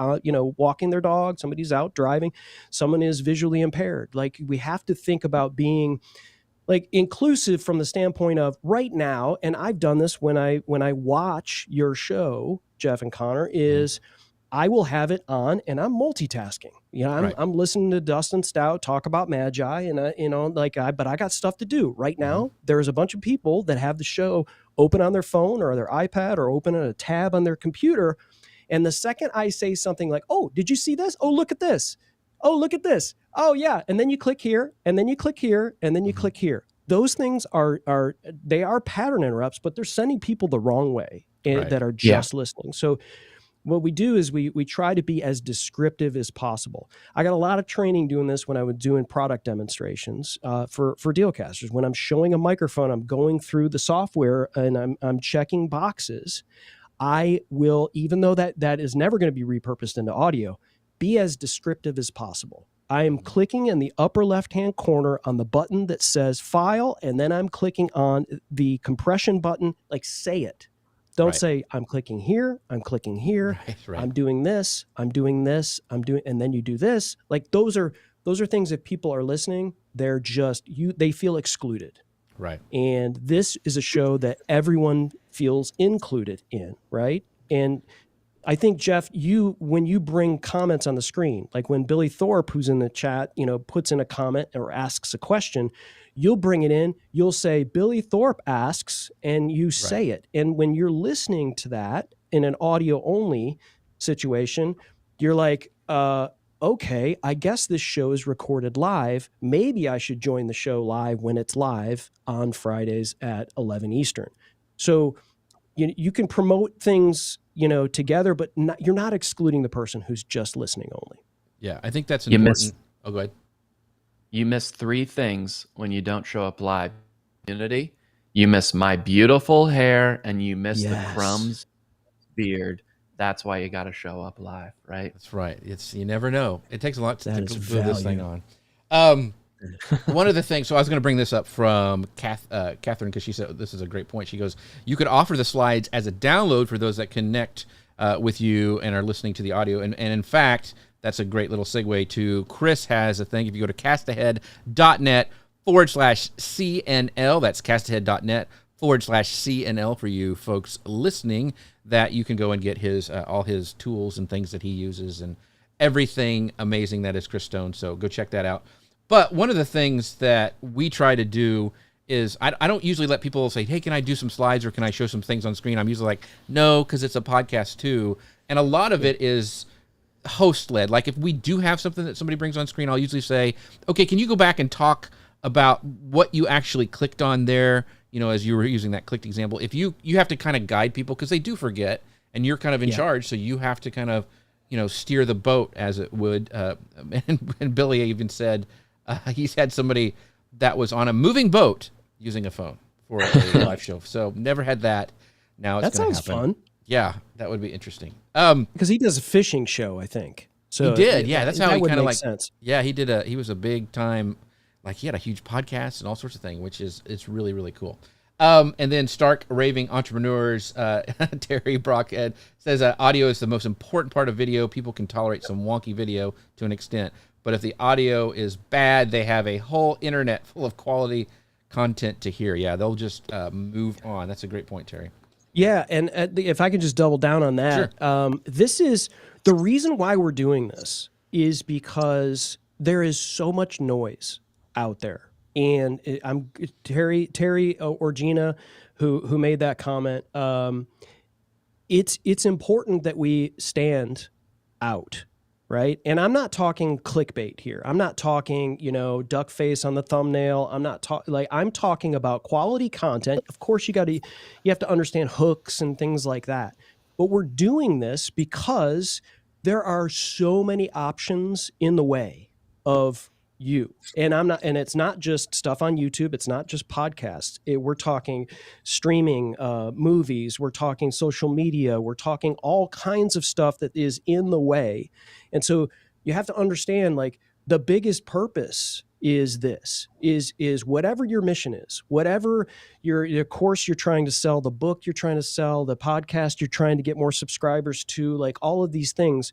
[SPEAKER 2] walking their dog, somebody's out driving, someone is visually impaired. Like, we have to think about being like inclusive from the standpoint of right now. And I've done this when I watch your show, Jeff and Connor, is I will have it on and I'm multitasking. I'm listening to Dustin Stout talk about Magi, and but I got stuff to do right now. There's a bunch of people that have the show open on their phone or their iPad or open a tab on their computer. And the second I say something like, oh, did you see this? Oh, look at this. Oh, look at this. Oh, yeah. And then you click here, and then you click here, and then you click here. Those things are pattern interrupts, but they're sending people the wrong way that are just listening. So what we do is we try to be as descriptive as possible. I got a lot of training doing this when I was doing product demonstrations for Dealcasters. When I'm showing a microphone, I'm going through the software and I'm checking boxes. I will, even though that is never going to be repurposed into audio, be as descriptive as possible. I am clicking in the upper left-hand corner on the button that says file, and then I'm clicking on the compression button, like say it. Don't say, I'm clicking here, I'm clicking here, I'm doing this, I'm doing this, and then you do this. Like those are things that people are listening, they're just, they feel excluded.
[SPEAKER 1] Right.
[SPEAKER 2] And this is a show that everyone feels included in, right? And I think, Jeff, when you bring comments on the screen, like when Billy Thorpe, who's in the chat, puts in a comment or asks a question, you'll bring it in, you'll say, Billy Thorpe asks, and you say it. And when you're listening to that in an audio only situation, you're like, okay, I guess this show is recorded live. Maybe I should join the show live when it's live on Fridays at 11 Eastern. So you can promote things, together, but you're not excluding the person who's just listening only.
[SPEAKER 1] Yeah, I think that's important. Oh, go ahead.
[SPEAKER 3] You miss 3 things when you don't show up live. Community, you miss my beautiful hair, and you miss the crumbs beard. That's why you got to show up live, right?
[SPEAKER 1] That's right. You never know. It takes a lot to glue this thing on. One of the things, so I was going to bring this up from Catherine, because she said this is a great point. She goes, you could offer the slides as a download for those that connect with you and are listening to the audio. And in fact, that's a great little segue to Chris has a thing. If you go to castahead.net/CNL, that's castahead.net/CNL for you folks listening, that you can go and get his all his tools and things that he uses and everything amazing that is Chris Stone. So go check that out. But one of the things that we try to do is I don't usually let people say, hey, can I do some slides or can I show some things on screen? I'm usually like, no, because it's a podcast too. And a lot of it is host-led. Like if we do have something that somebody brings on screen, I'll usually say, okay, can you go back and talk about what you actually clicked on there, as you were using that clicked example. If you have to kind of guide people because they do forget and you're kind of in charge, so you have to kind of, steer the boat as it would. And Billy even said, he's had somebody that was on a moving boat using a phone for a live show. So never had that. Now it's going to happen. That sounds fun. Yeah, that would be interesting.
[SPEAKER 2] Because he does a fishing show, I think. So
[SPEAKER 1] he did. Yeah, that's how he kind of
[SPEAKER 2] sense.
[SPEAKER 1] Yeah, he was a big time, like he had a huge podcast and all sorts of things, which it's really, really cool. And then Stark Raving Entrepreneurs, Terry Brockhead says audio is the most important part of video. People can tolerate some wonky video to an extent, but if the audio is bad, they have a whole internet full of quality content to hear. Yeah, they'll just move on. That's a great point, Terry.
[SPEAKER 2] Yeah, and if I could just double down on that, sure. This is the reason why we're doing this is because there is so much noise out there. And I'm Terry or Gina, who made that comment. It's important that we stand out, right? And I'm not talking clickbait here. I'm not talking, duck face on the thumbnail. I'm talking about quality content. Of course, you have to understand hooks and things like that. But we're doing this because there are so many options in the way of you. And it's not just stuff on YouTube. It's not just podcasts. We're talking streaming, movies. We're talking social media. We're talking all kinds of stuff that is in the way. And so you have to understand, like, the biggest purpose is whatever your mission is, whatever your course you're trying to sell, the book you're trying to sell, the podcast you're trying to get more subscribers to, like all of these things.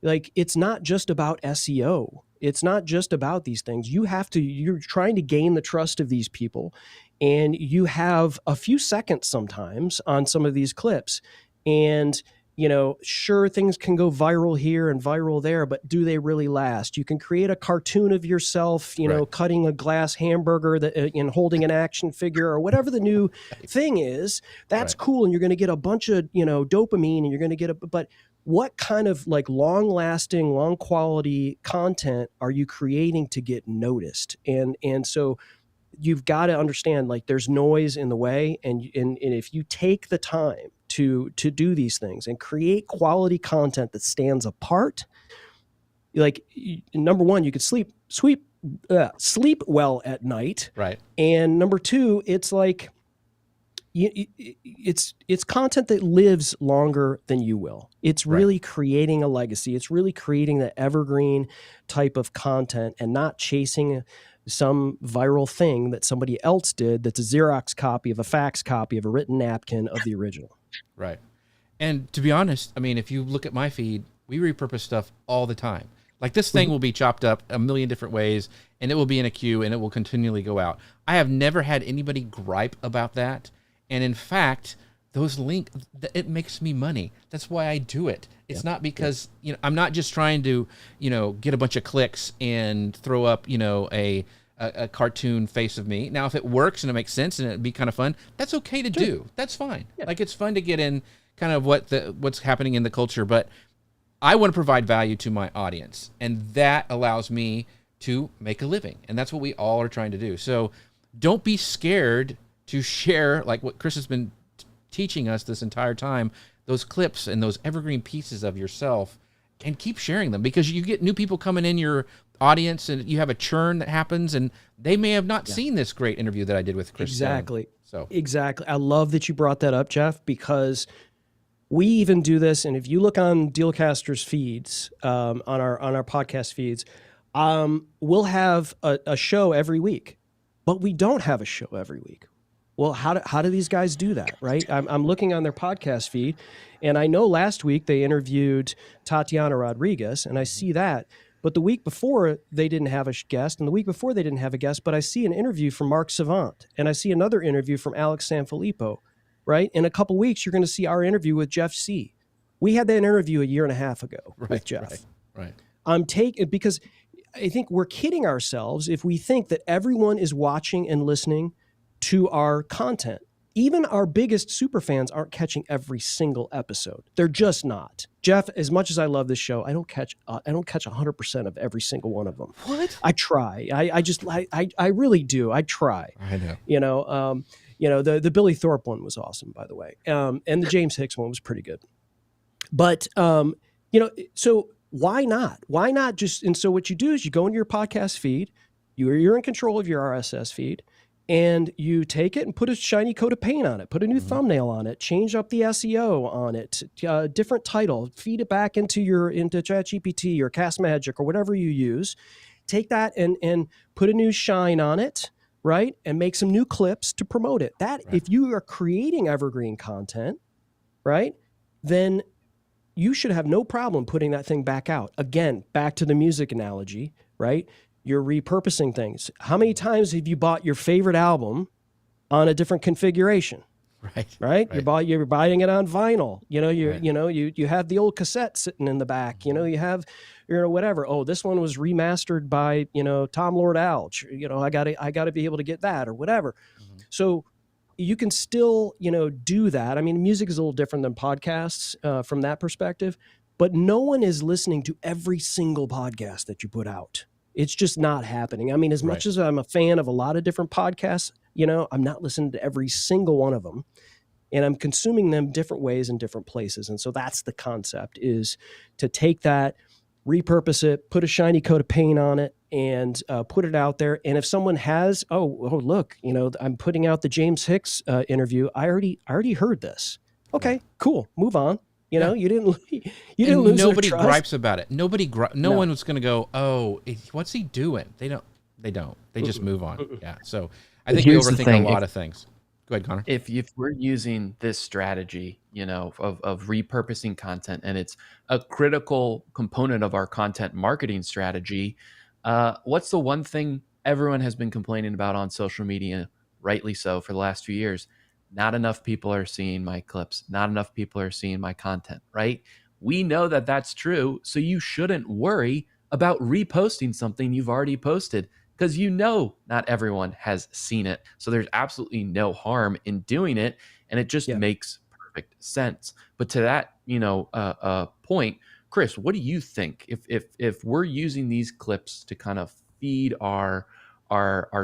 [SPEAKER 2] Like, it's not just about SEO. It's not just about these things. You're trying to gain the trust of these people, and you have a few seconds sometimes on some of these clips. And, sure, things can go viral here and viral there, but do they really last? You can create a cartoon of yourself, right, cutting a glass hamburger and holding an action figure or whatever the new thing is. That's right. Cool. And you're going to get a bunch of, dopamine, and you're going to get but what kind of like long-lasting, long-quality content are you creating to get noticed? And so you've got to understand, like, there's noise in the way, and if you take the time to do these things and create quality content that stands apart, like, number one, you could sleep well at night,
[SPEAKER 1] right?
[SPEAKER 2] And number two, it's like, it's content that lives longer than you will. It's really creating a legacy. It's really creating the evergreen type of content and not chasing some viral thing that somebody else did that's a Xerox copy of a fax copy of a written napkin of the original.
[SPEAKER 1] Right. And to be honest, I mean, if you look at my feed, we repurpose stuff all the time. Like, this thing will be chopped up a million different ways, and it will be in a queue, and it will continually go out. I have never had anybody gripe about that. And in fact, those links, it makes me money. That's why I do it. It's not because, I'm not just trying to, get a bunch of clicks and throw up, a a cartoon face of me. Now, if it works and it makes sense and it'd be kind of fun, that's okay to do. That's fine.
[SPEAKER 2] Yeah.
[SPEAKER 1] Like, it's fun to get in kind of what's happening in the culture, but I want to provide value to my audience, and that allows me to make a living, and that's what we all are trying to do. So don't be scared to share, like what Chris has been teaching us this entire time, those clips and those evergreen pieces of yourself, and keep sharing them, because you get new people coming in your audience and you have a churn that happens, and they may have not seen this great interview that I did with Chris.
[SPEAKER 2] Exactly.
[SPEAKER 1] So
[SPEAKER 2] exactly. I love that you brought that up, Jeff, because we even do this. And if you look on Dealcaster's feeds, on our podcast feeds, we'll have a show every week, but we don't have a show every week. Well, how do these guys do that, right? I'm looking on their podcast feed, and I know last week they interviewed Tatiana Rodriguez, and I see that. But the week before, they didn't have a guest, and the week before, they didn't have a guest, but I see an interview from Mark Savant, and I see another interview from Alex Sanfilippo, right? In a couple weeks, you're going to see our interview with Jeff C. We had that interview a year and a half ago with Jeff.
[SPEAKER 1] Right.
[SPEAKER 2] Because I think we're kidding ourselves if we think that everyone is watching and listening to our content. Even our biggest super fans aren't catching every single episode. They're just not. Jeff, as much as I love this show, I don't catch 100% of every single one of them.
[SPEAKER 1] What?
[SPEAKER 2] I try. I really do. I try.
[SPEAKER 1] I know.
[SPEAKER 2] The Billy Thorpe one was awesome, by the way. And the James Hicks one was pretty good. But, so why not? Why not just, and so what you do is you go into your podcast feed, you're in control of your RSS feed, and you take it and put a shiny coat of paint on it, put a new thumbnail on it, change up the SEO on it, different title, feed it back into ChatGPT or Cast Magic or whatever you use. Take that and put a new shine on it, right? And make some new clips to promote it. If you are creating evergreen content, right, then you should have no problem putting that thing back out. Again, back to the music analogy, right? You're repurposing things. How many times have you bought your favorite album on a different configuration? Right. You're buying it on vinyl. You have the old cassette sitting in the back. You have, whatever. Oh, this one was remastered by Tom Lord Alge. I gotta be able to get that or whatever. Mm-hmm. So you can still do that. I mean, music is a little different than podcasts from that perspective, but no one is listening to every single podcast that you put out. It's just not happening. I mean, as much as I'm a fan of a lot of different podcasts, I'm not listening to every single one of them, and I'm consuming them different ways in different places. And so that's the concept, is to take that, repurpose it, put a shiny coat of paint on it, and put it out there. And if someone has, look, I'm putting out the James Hicks interview. I already heard this. Okay, cool. Move on. You didn't lose.
[SPEAKER 1] Nobody gripes about it. No one was going to go, oh, what's he doing? They don't. They just move on. Yeah. So I think we overthink a lot of things. Go ahead, Connor.
[SPEAKER 3] If we're using this strategy, of repurposing content, and it's a critical component of our content marketing strategy, what's the one thing everyone has been complaining about on social media, rightly so, for the last few years? Not enough people are seeing my clips. Not enough people are seeing my content, right? We know that that's true, so you shouldn't worry about reposting something you've already posted, because not everyone has seen it. So there's absolutely no harm in doing it, and it just makes perfect sense. But to that, point, Chris, what do you think if we're using these clips to kind of feed our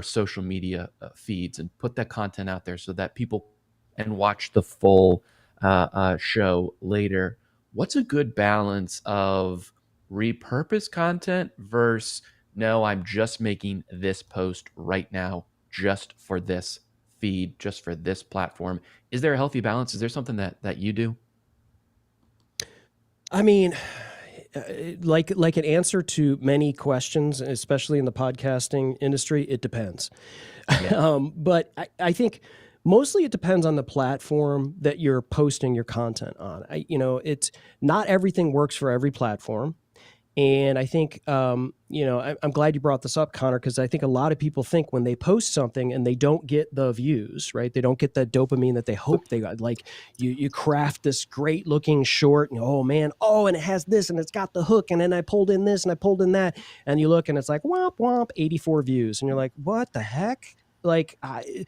[SPEAKER 3] social media feeds and put that content out there so that people can watch the full show later? What's a good balance of repurpose content versus, no, I'm just making this post right now just for this feed, just for this platform? Is there a healthy balance? Is there something that you do?
[SPEAKER 2] I mean, like an answer to many questions, especially in the podcasting industry, it depends. Yeah. But I think mostly it depends on the platform that you're posting your content on. It's not everything works for every platform. And I think, I'm glad you brought this up, Connor, because I think a lot of people think when they post something and they don't get the views, right? They don't get that dopamine that they hope they got. Like you craft this great looking short, and oh man, and it has this and it's got the hook, and then I pulled in this and I pulled in that, and you look and it's like womp womp, 84 views, and you're like, what the heck? Like, it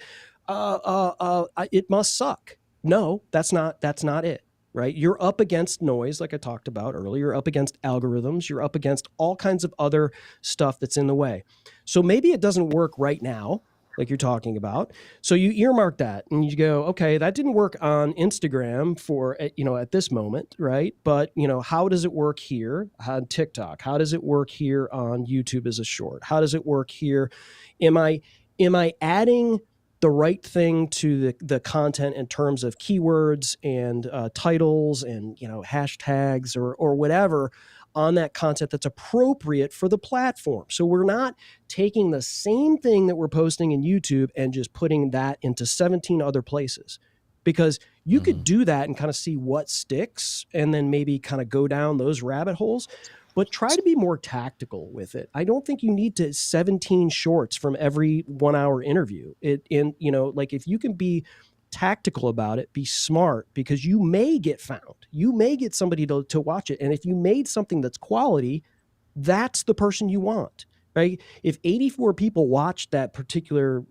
[SPEAKER 2] must suck. No, that's not it. Right? You're up against noise, like I talked about earlier. You're up against algorithms. You're up against all kinds of other stuff that's in the way. So maybe it doesn't work right now, like you're talking about. So you earmark that and you go, okay, that didn't work on Instagram for, at this moment, right? But, how does it work here on TikTok? How does it work here on YouTube as a short? How does it work here? Am I adding the right thing to the content in terms of keywords and titles and hashtags or whatever on that content that's appropriate for the platform? So we're not taking the same thing that we're posting in YouTube and just putting that into 17 other places, because you could do that and kind of see what sticks and then maybe kind of go down those rabbit holes. But try to be more tactical with it. I don't think you need to 17 shorts from every 1 hour interview. Like if you can be tactical about it, be smart, because you may get found. You may get somebody to watch it. And if you made something that's quality, that's the person you want, right? If 84 people watched that particular,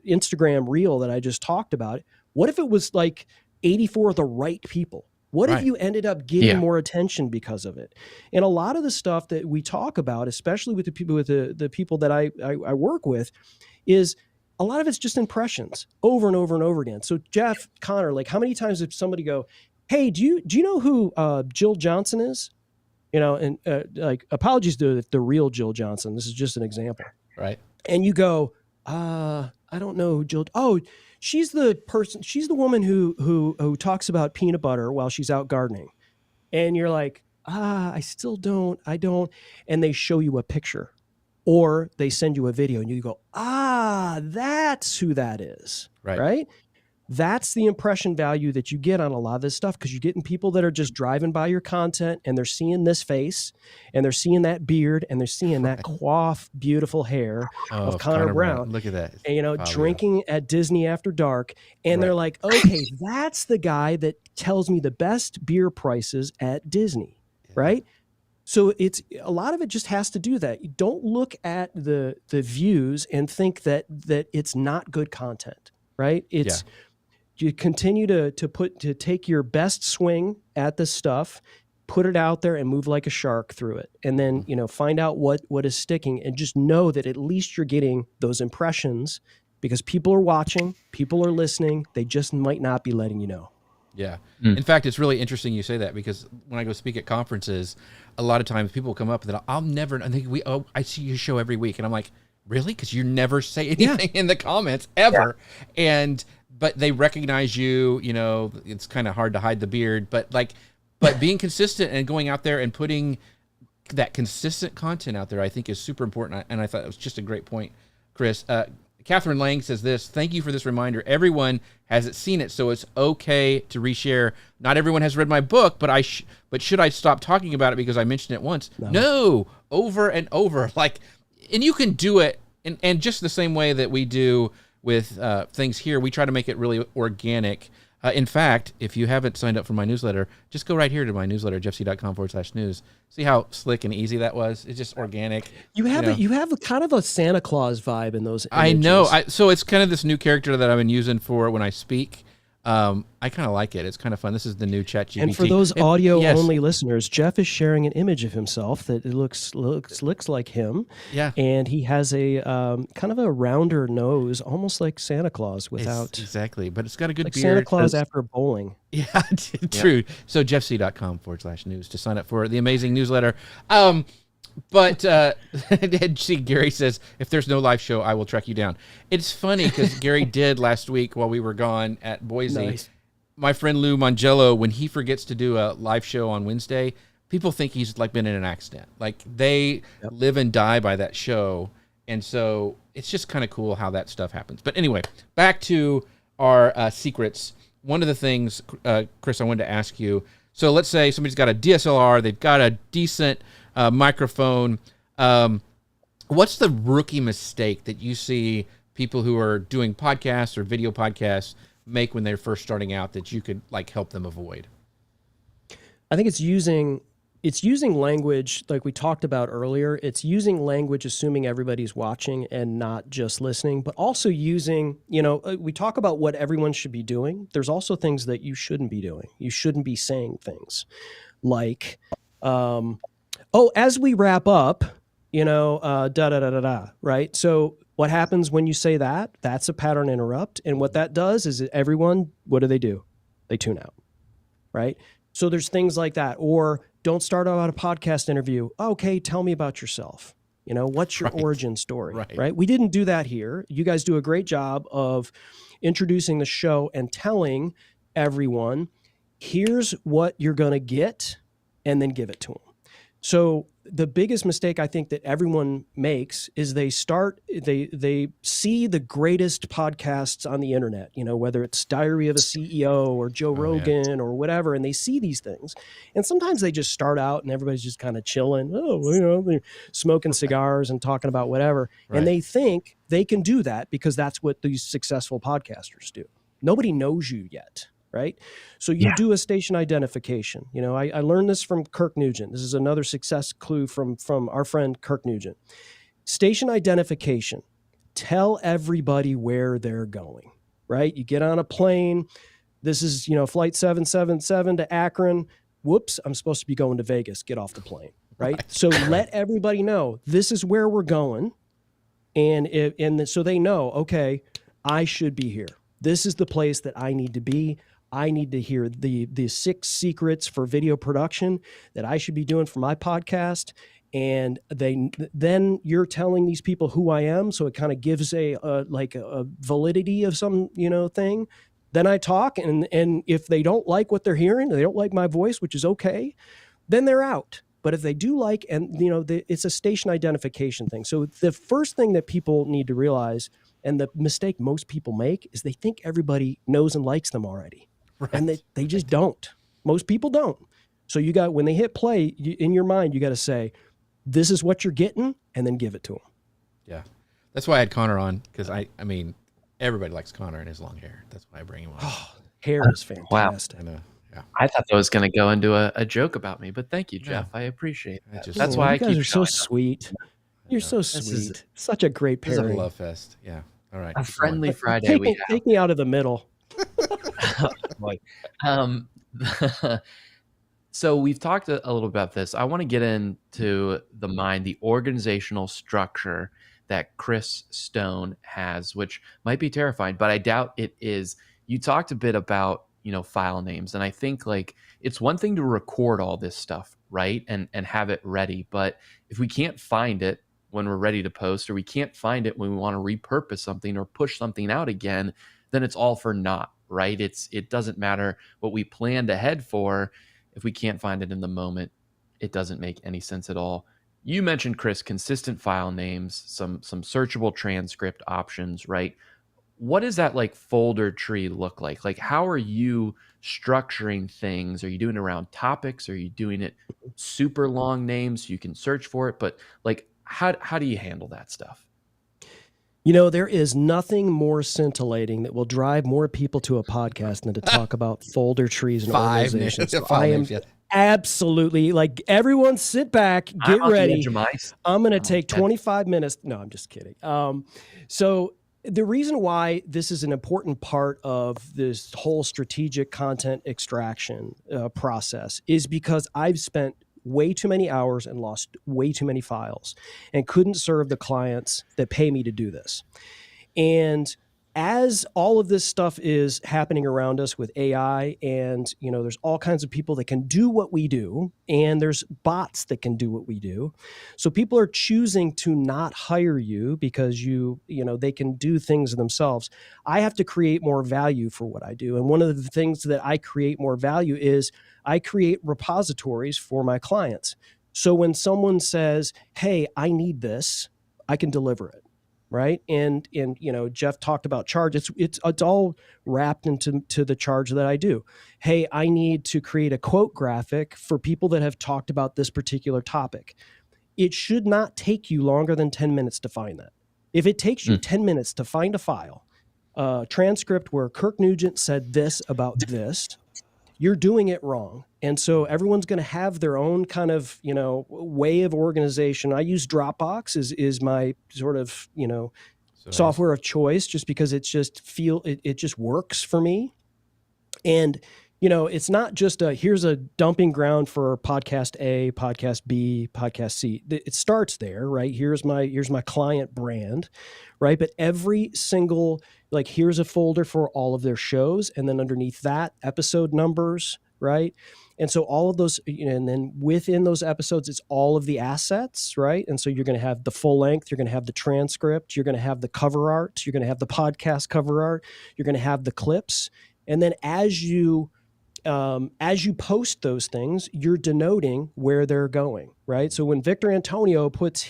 [SPEAKER 2] Instagram reel that I just talked about, what if it was like 84 of the right people? What if you ended up getting more attention because of it? And a lot of the stuff that we talk about, especially with the people that I work with, is a lot of it's just impressions over and over and over again. So Jeff, Connor, like how many times did somebody go, hey, do you know who Jill Johnson is? And like apologies to the real Jill Johnson. This is just an example.
[SPEAKER 1] Right.
[SPEAKER 2] And you go, I don't know who Jill. Oh, she's the woman who talks about peanut butter while she's out gardening. And you're like, I don't. And they show you a picture or they send you a video and you go, that's who that is. Right? That's the impression value that you get on a lot of this stuff, because you're getting people that are just driving by your content and they're seeing this face and they're seeing that beard and they're seeing that coiffed, beautiful hair of Connor Brown.
[SPEAKER 1] Look at that.
[SPEAKER 2] And, drinking at Disney after dark. And they're like, okay, that's the guy that tells me the best beer prices at Disney. Yeah. Right. So it's a lot of it just has to do that. You don't look at the views and think that it's not good content. Right. You continue to take your best swing at this stuff, put it out there and move like a shark through it. And then, find out what is sticking, and just know that at least you're getting those impressions, because people are watching, people are listening. They just might not be letting you know.
[SPEAKER 1] Yeah. In fact, it's really interesting you say that, because when I go speak at conferences, a lot of times people come up that I see your show every week. And I'm like, really? Because you never say anything in the comments ever. Yeah. But they recognize you, it's kind of hard to hide the beard, but being consistent and going out there and putting that consistent content out there, I think is super important. And I thought it was just a great point, Chris. Catherine Lang says this: thank you for this reminder. Everyone hasn't seen it, so it's okay to reshare. Not everyone has read my book, but should I stop talking about it because I mentioned it once? No, over and over. And you can do it and just the same way that we do with things here. We try to make it really organic. In fact, if you haven't signed up for my newsletter, just go right here to my newsletter, jeffc.com/news. See how slick and easy that was? It's just organic.
[SPEAKER 2] You have a kind of a Santa Claus vibe in those images.
[SPEAKER 1] I know. So it's kind of this new character that I've been using for when I speak. I kind of like it. It's kind of fun. This is the new ChatGPT.
[SPEAKER 2] And for those audio-only listeners, Jeff is sharing an image of himself that it looks like him.
[SPEAKER 1] Yeah.
[SPEAKER 2] And he has a kind of a rounder nose, almost like Santa Claus without...
[SPEAKER 1] Exactly. But it's got a good
[SPEAKER 2] like
[SPEAKER 1] beard.
[SPEAKER 2] Santa Claus after bowling.
[SPEAKER 1] Yeah, true. So jeffc.com/news to sign up for the amazing newsletter. But see, Gary says, if there's no live show, I will track you down. It's funny because Gary did last week while we were gone at Boise.
[SPEAKER 2] Nice.
[SPEAKER 1] My friend Lou Mangello, when he forgets to do a live show on Wednesday, people think he's been in an accident. They live and die by that show. And so it's just kind of cool how that stuff happens. But anyway, back to our secrets. One of the things, Chris, I wanted to ask you, So let's say somebody's got a DSLR, they've got a decent microphone. What's the rookie mistake that you see people who are doing podcasts or video podcasts make when they're first starting out that you could like help them avoid?
[SPEAKER 2] I think it's using language like we talked about earlier. It's using language assuming everybody's watching and not just listening, but also using, we talk about what everyone should be doing. There's also things that you shouldn't be doing. You shouldn't be saying things like, as we wrap up, right? So what happens when you say that? That's a pattern interrupt. And what that does is everyone, what do? They tune out, right? So there's things like that. Or don't start out a podcast interview. Okay, tell me about yourself. What's your origin story, right? We didn't do that here. You guys do a great job of introducing the show and telling everyone, here's what you're going to get, and then give it to them. So the biggest mistake I think that everyone makes is they see the greatest podcasts on the internet, whether it's Diary of a CEO or Joe Rogan or whatever, and they see these things. And sometimes they just start out and everybody's just kind of chilling, they're smoking cigars and talking about whatever. Right. And they think they can do that because that's what these successful podcasters do. Nobody knows you yet. Right. So you do a station identification. I learned this from Kirk Nugent. This is another success clue from our friend Kirk Nugent. Station identification. Tell everybody where they're going. Right. You get on a plane. This is, flight 777 to Akron. Whoops. I'm supposed to be going to Vegas. Get off the plane. Right. So let everybody know this is where we're going. And so they know, okay, I should be here. This is the place that I need to be. I need to hear the 6 secrets for video production that I should be doing for my podcast. And then you're telling these people who I am. So it kind of gives a validity of some, thing. Then I talk and if they don't like what they're hearing, they don't like my voice, which is okay, then they're out. But if they do like, and it's a station identification thing. So the first thing that people need to realize, and the mistake most people make, is they think everybody knows and likes them already. Right. And they just don't. Most people don't. So when they hit play, in your mind, you got to say, this is what you're getting, and then give it to them.
[SPEAKER 1] Yeah. That's why I had Connor on, because I mean, everybody likes Connor and his long hair. That's why I bring him on.
[SPEAKER 2] Oh, hair is fantastic.
[SPEAKER 1] Wow. Yeah.
[SPEAKER 3] I thought that was going to go into a joke about me, but thank you, Jeff. Yeah. I appreciate that. That's why
[SPEAKER 2] you guys are so sweet. You're so sweet. Such a great pairing.
[SPEAKER 1] This is a love fest. Yeah. All right.
[SPEAKER 3] A friendly Friday.
[SPEAKER 2] Take me out of the middle.
[SPEAKER 3] So we've talked a little about this. I want to get into the organizational structure that Chris Stone has, which might be terrifying, but I doubt it is. You talked a bit about, file names. And I think it's one thing to record all this stuff, right? And have it ready. But if we can't find it when we're ready to post, or we can't find it when we want to repurpose something or push something out again, then it's all for naught, right? It doesn't matter what we planned ahead for. If we can't find it in the moment, it doesn't make any sense at all. You mentioned, Chris, consistent file names, some searchable transcript options, right? What does that folder tree look like? How are you structuring things? Are you doing it around topics? Are you doing it super long names so you can search for it? But how do you handle that stuff?
[SPEAKER 2] There is nothing more scintillating that will drive more people to a podcast than to talk about folder trees and organizations. Absolutely. Everyone sit back, get ready. I'm going to take 25 minutes. No, I'm just kidding. So the reason why this is an important part of this whole strategic content extraction process is because I've spent way too many hours and lost way too many files and couldn't serve the clients that pay me to do this. And as all of this stuff is happening around us with AI and, there's all kinds of people that can do what we do, and there's bots that can do what we do. So people are choosing to not hire you because they can do things themselves. I have to create more value for what I do. And one of the things that I create more value is I create repositories for my clients. So when someone says, hey, I need this, I can deliver it. right? And Jeff talked about charge. It's all wrapped into the charge that I do. Hey, I need to create a quote graphic for people that have talked about this particular topic. It should not take you longer than 10 minutes to find that. If it takes you 10 minutes to find a file, transcript where Kirk Nugent said this about this, you're doing it wrong. And so everyone's going to have their own kind of, way of organization. I use Dropbox is my sort of, software of choice, just because it just works for me. And, it's not just here's a dumping ground for podcast A, podcast B, podcast C. It starts there, right? Here's my client brand, right? But every single, here's a folder for all of their shows. And then underneath that, episode numbers, right? And so all of those, and then within those episodes, it's all of the assets, right? And so you're going to have the full length, you're going to have the transcript, you're going to have the cover art, you're going to have the podcast cover art, you're going to have the clips. And then as you post those things, you're denoting where they're going, right? So when Victor Antonio puts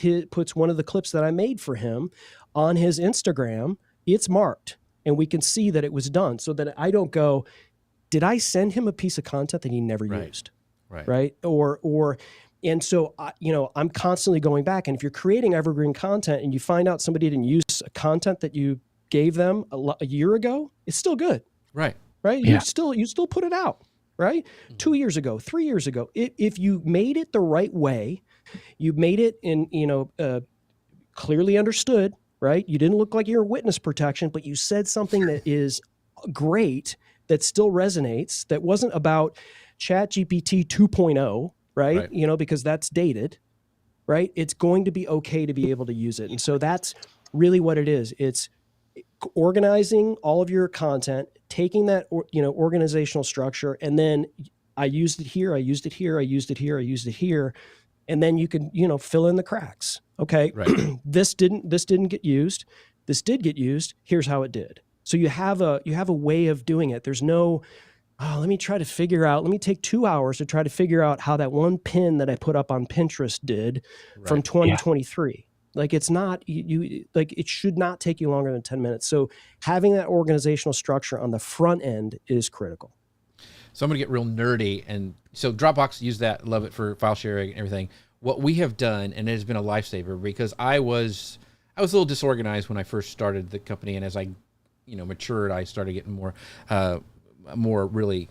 [SPEAKER 2] one of the clips that I made for him on his Instagram, it's marked, and we can see that it was done, so that I don't go, did I send him a piece of content that he never used? Right. And so, I'm constantly going back. And if you're creating evergreen content and you find out somebody didn't use content that you gave them a year ago, it's still good.
[SPEAKER 1] Right.
[SPEAKER 2] Yeah. You still put it out, right? 2 years ago, 3 years ago, if you made it the right way, you made it in, clearly understood, right? You didn't look like you're witness protection, but you said something that is great, that still resonates, that wasn't about ChatGPT 2.0, right? Because that's dated, right? It's going to be okay to be able to use it. And so that's really what it is. It's organizing all of your content, taking that, organizational structure, and then I used it here, I used it here, I used it here, I used it here. And then you can, fill in the cracks. Okay. Right. This didn't get used. This did get used. Here's how it did. So you have a way of doing it. There's no, let me take 2 hours to try to figure out how that one pin that I put up on Pinterest did from 2023. Yeah. It's not, it should not take you longer than 10 minutes. So having that organizational structure on the front end is critical.
[SPEAKER 1] So I'm going to get real nerdy. And so Dropbox, use that, love it for file sharing and everything. What we have done, and it has been a lifesaver, because I was a little disorganized when I first started the company. And as I, matured, I started getting more really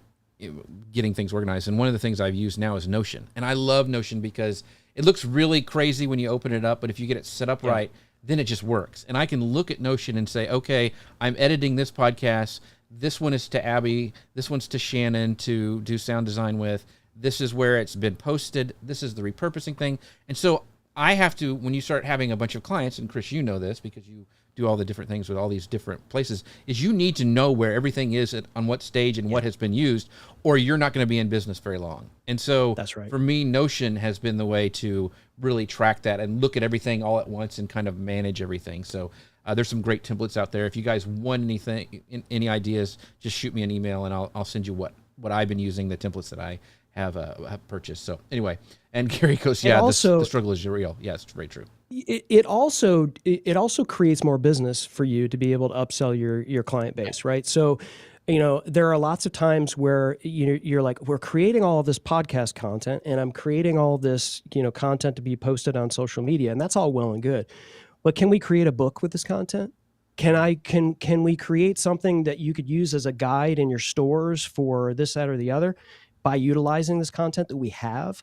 [SPEAKER 1] getting things organized. And one of the things I've used now is Notion. And I love Notion because it looks really crazy when you open it up, but if you get it set up right, then it just works. And I can look at Notion and say, okay, I'm editing this podcast. This one is to Abby. This one's to Shannon to do sound design with. This is where it's been posted. This is the repurposing thing. And so I have to, when you start having a bunch of clients, and Chris, you know this because you do all the different things with all these different places, is you need to know where everything is on what stage and what has been used, or you're not going to be in business very long. And so that's right. For me, Notion has been the way to really track that and look at everything all at once and kind of manage everything. So there's some great templates out there. If you guys want anything, any ideas, just shoot me an email and I'll send you what I've been using, the templates that I have purchased. So anyway, and Gary goes, yeah, the struggle is real. Yeah, it's very true.
[SPEAKER 2] It also creates more business for you to be able to upsell your client base, right? So, there are lots of times where you're like, we're creating all of this podcast content, and I'm creating all this content to be posted on social media, and that's all well and good. But can we create a book with this content? Can we create something that you could use as a guide in your stores for this, that, or the other by utilizing this content that we have?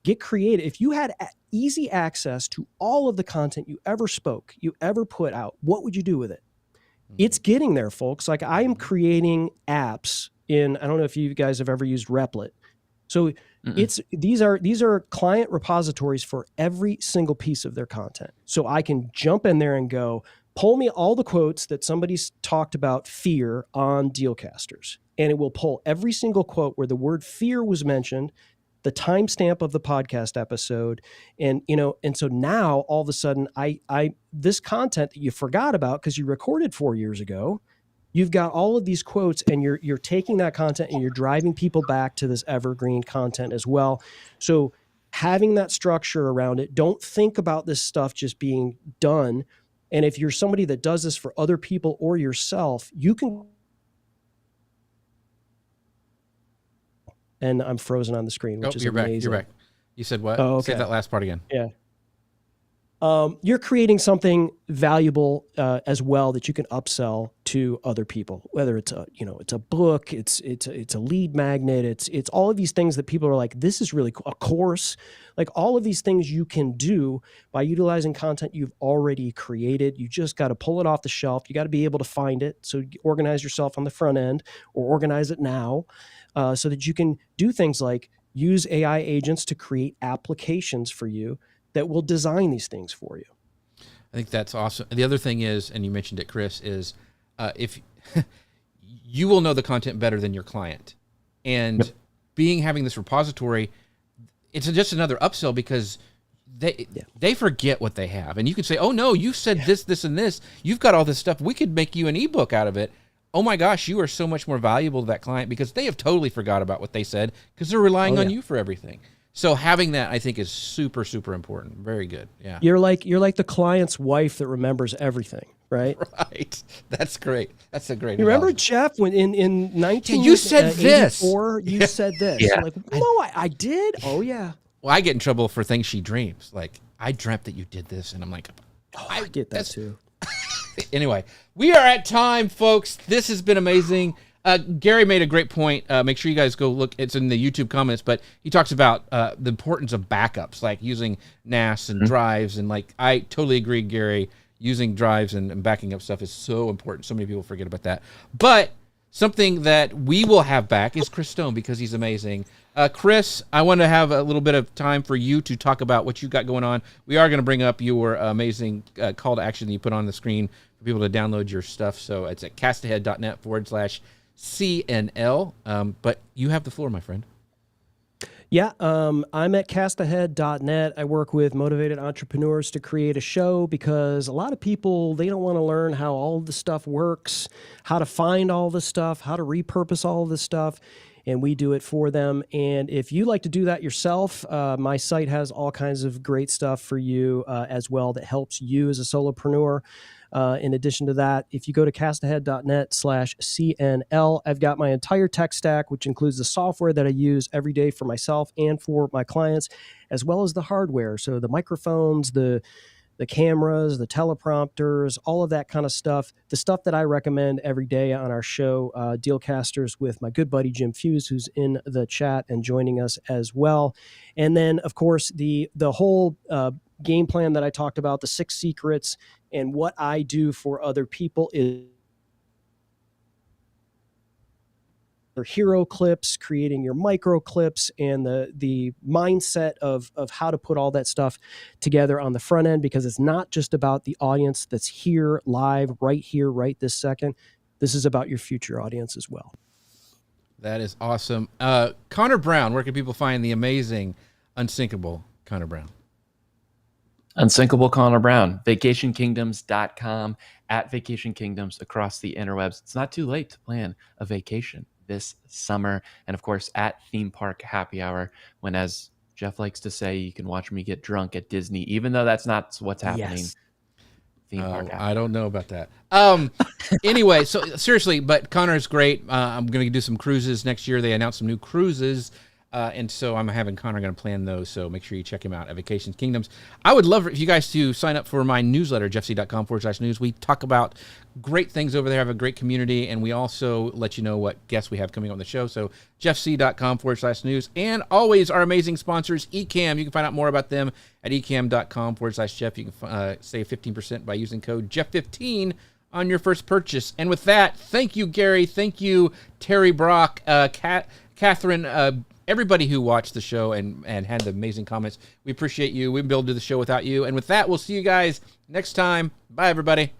[SPEAKER 2] Get creative. If you had easy access to all of the content you ever spoke, you ever put out, what would you do with it? It's getting there, folks. I am creating apps in, I don't know if you guys have ever used Replit. So these are client repositories for every single piece of their content. So I can jump in there and go, pull me all the quotes that somebody's talked about fear on Dealcasters. And it will pull every single quote where the word fear was mentioned, the timestamp of the podcast episode. And so now all of a sudden this content that you forgot about because you recorded 4 years ago, you've got all of these quotes, and you're taking that content and you're driving people back to this evergreen content as well. So having that structure around it, don't think about this stuff just being done And if you're somebody that does this for other people or yourself, you can. And I'm frozen on the screen, which is
[SPEAKER 1] you're
[SPEAKER 2] amazing.
[SPEAKER 1] back. You're back. You said what?
[SPEAKER 2] Oh, okay.
[SPEAKER 1] Say that last part again.
[SPEAKER 2] Yeah. You're creating something valuable as well that you can upsell to other people. Whether it's a book, it's a lead magnet, it's all of these things that people are like, this is really cool. A course, like all of these things you can do by utilizing content you've already created. You just got to pull it off the shelf. You got to be able to find it. So organize yourself on the front end, or organize it now, so that you can do things like use AI agents to create applications for you that will design these things for you.
[SPEAKER 1] I think that's awesome. The other thing is, and you mentioned it, Chris, is if you will know the content better than your client, and having this repository, it's just another upsell because they forget what they have, and you can say, oh no, you said this, and this. You've got all this stuff. We could make you an ebook out of it. Oh my gosh, you are so much more valuable to that client because they have totally forgot about what they said because they're relying on you for everything. So having that, I think, is super, super important. Very good. Yeah.
[SPEAKER 2] You're like the client's wife that remembers everything, right?
[SPEAKER 1] Right. That's great. That's a great.
[SPEAKER 2] You remember, Jeff, when in 1984,
[SPEAKER 1] you said this.
[SPEAKER 2] You said this.
[SPEAKER 3] Yeah.
[SPEAKER 2] Like, no, I did. Oh yeah.
[SPEAKER 1] Well, I get in trouble for things she dreams. Like, I dreamt that you did this, and I'm like,
[SPEAKER 2] I get that too.
[SPEAKER 1] Anyway, we are at time, folks. This has been amazing. Gary made a great point. Make sure you guys go look. It's in the YouTube comments, but he talks about the importance of backups, like using NAS and drives. And like, I totally agree, Gary. Using drives and backing up stuff is so important. So many people forget about that. But something that we will have back is Chris Stone because he's amazing. Chris, I want to have a little bit of time for you to talk about what you got going on. We are going to bring up your amazing call to action that you put on the screen for people to download your stuff. So it's at castahead.net/CNL. But you have the floor, my friend.
[SPEAKER 2] Yeah, I'm at castahead.net. I work with motivated entrepreneurs to create a show because a lot of people, they don't want to learn how all of the stuff works, how to find all the stuff, how to repurpose all of this stuff, and we do it for them. And if you like to do that yourself, my site has all kinds of great stuff for you as well that helps you as a solopreneur. In addition to that, if you go to castahead.net/CNL, I've got my entire tech stack, which includes the software that I use every day for myself and for my clients, as well as the hardware. So the microphones, the cameras, the teleprompters, all of that kind of stuff, the stuff that I recommend every day on our show, Dealcasters, with my good buddy Jim Fuse, who's in the chat and joining us as well. And then, of course, the whole game plan that I talked about, the 6 secrets, and what I do for other people is your hero clips, creating your micro clips, and the mindset of how to put all that stuff together on the front end, because it's not just about the audience that's here live right here, right this second. This is about your future audience as well.
[SPEAKER 1] That is awesome. Connor Brown, where can people find the amazing, unsinkable Connor Brown?
[SPEAKER 3] Unsinkable Connor Brown, vacationkingdoms.com, at Vacation Kingdoms across the interwebs. It's not too late to plan a vacation this summer. And of course, at Theme Park Happy Hour, when, as Jeff likes to say, you can watch me get drunk at Disney, even though that's not what's happening.
[SPEAKER 2] Yes.
[SPEAKER 3] Theme Park Happy
[SPEAKER 1] I don't know about that. Anyway, so seriously, but Connor's great. I'm going to do some cruises next year. They announced some new cruises. And so I'm having Connor going to plan those. So make sure you check him out at Vacation Kingdoms. I would love for you guys to sign up for my newsletter, jeffc.com/news. We talk about great things over there, have a great community, and we also let you know what guests we have coming on the show. So jeffc.com/news. And always our amazing sponsors, Ecamm. You can find out more about them at ecamm.com/Jeff. You can save 15% by using code Jeff15 on your first purchase. And with that, thank you, Gary. Thank you, Terry Brock, Catherine, everybody who watched the show and had the amazing comments. We appreciate you. We wouldn't be able to do the show without you. And with that, we'll see you guys next time. Bye, everybody.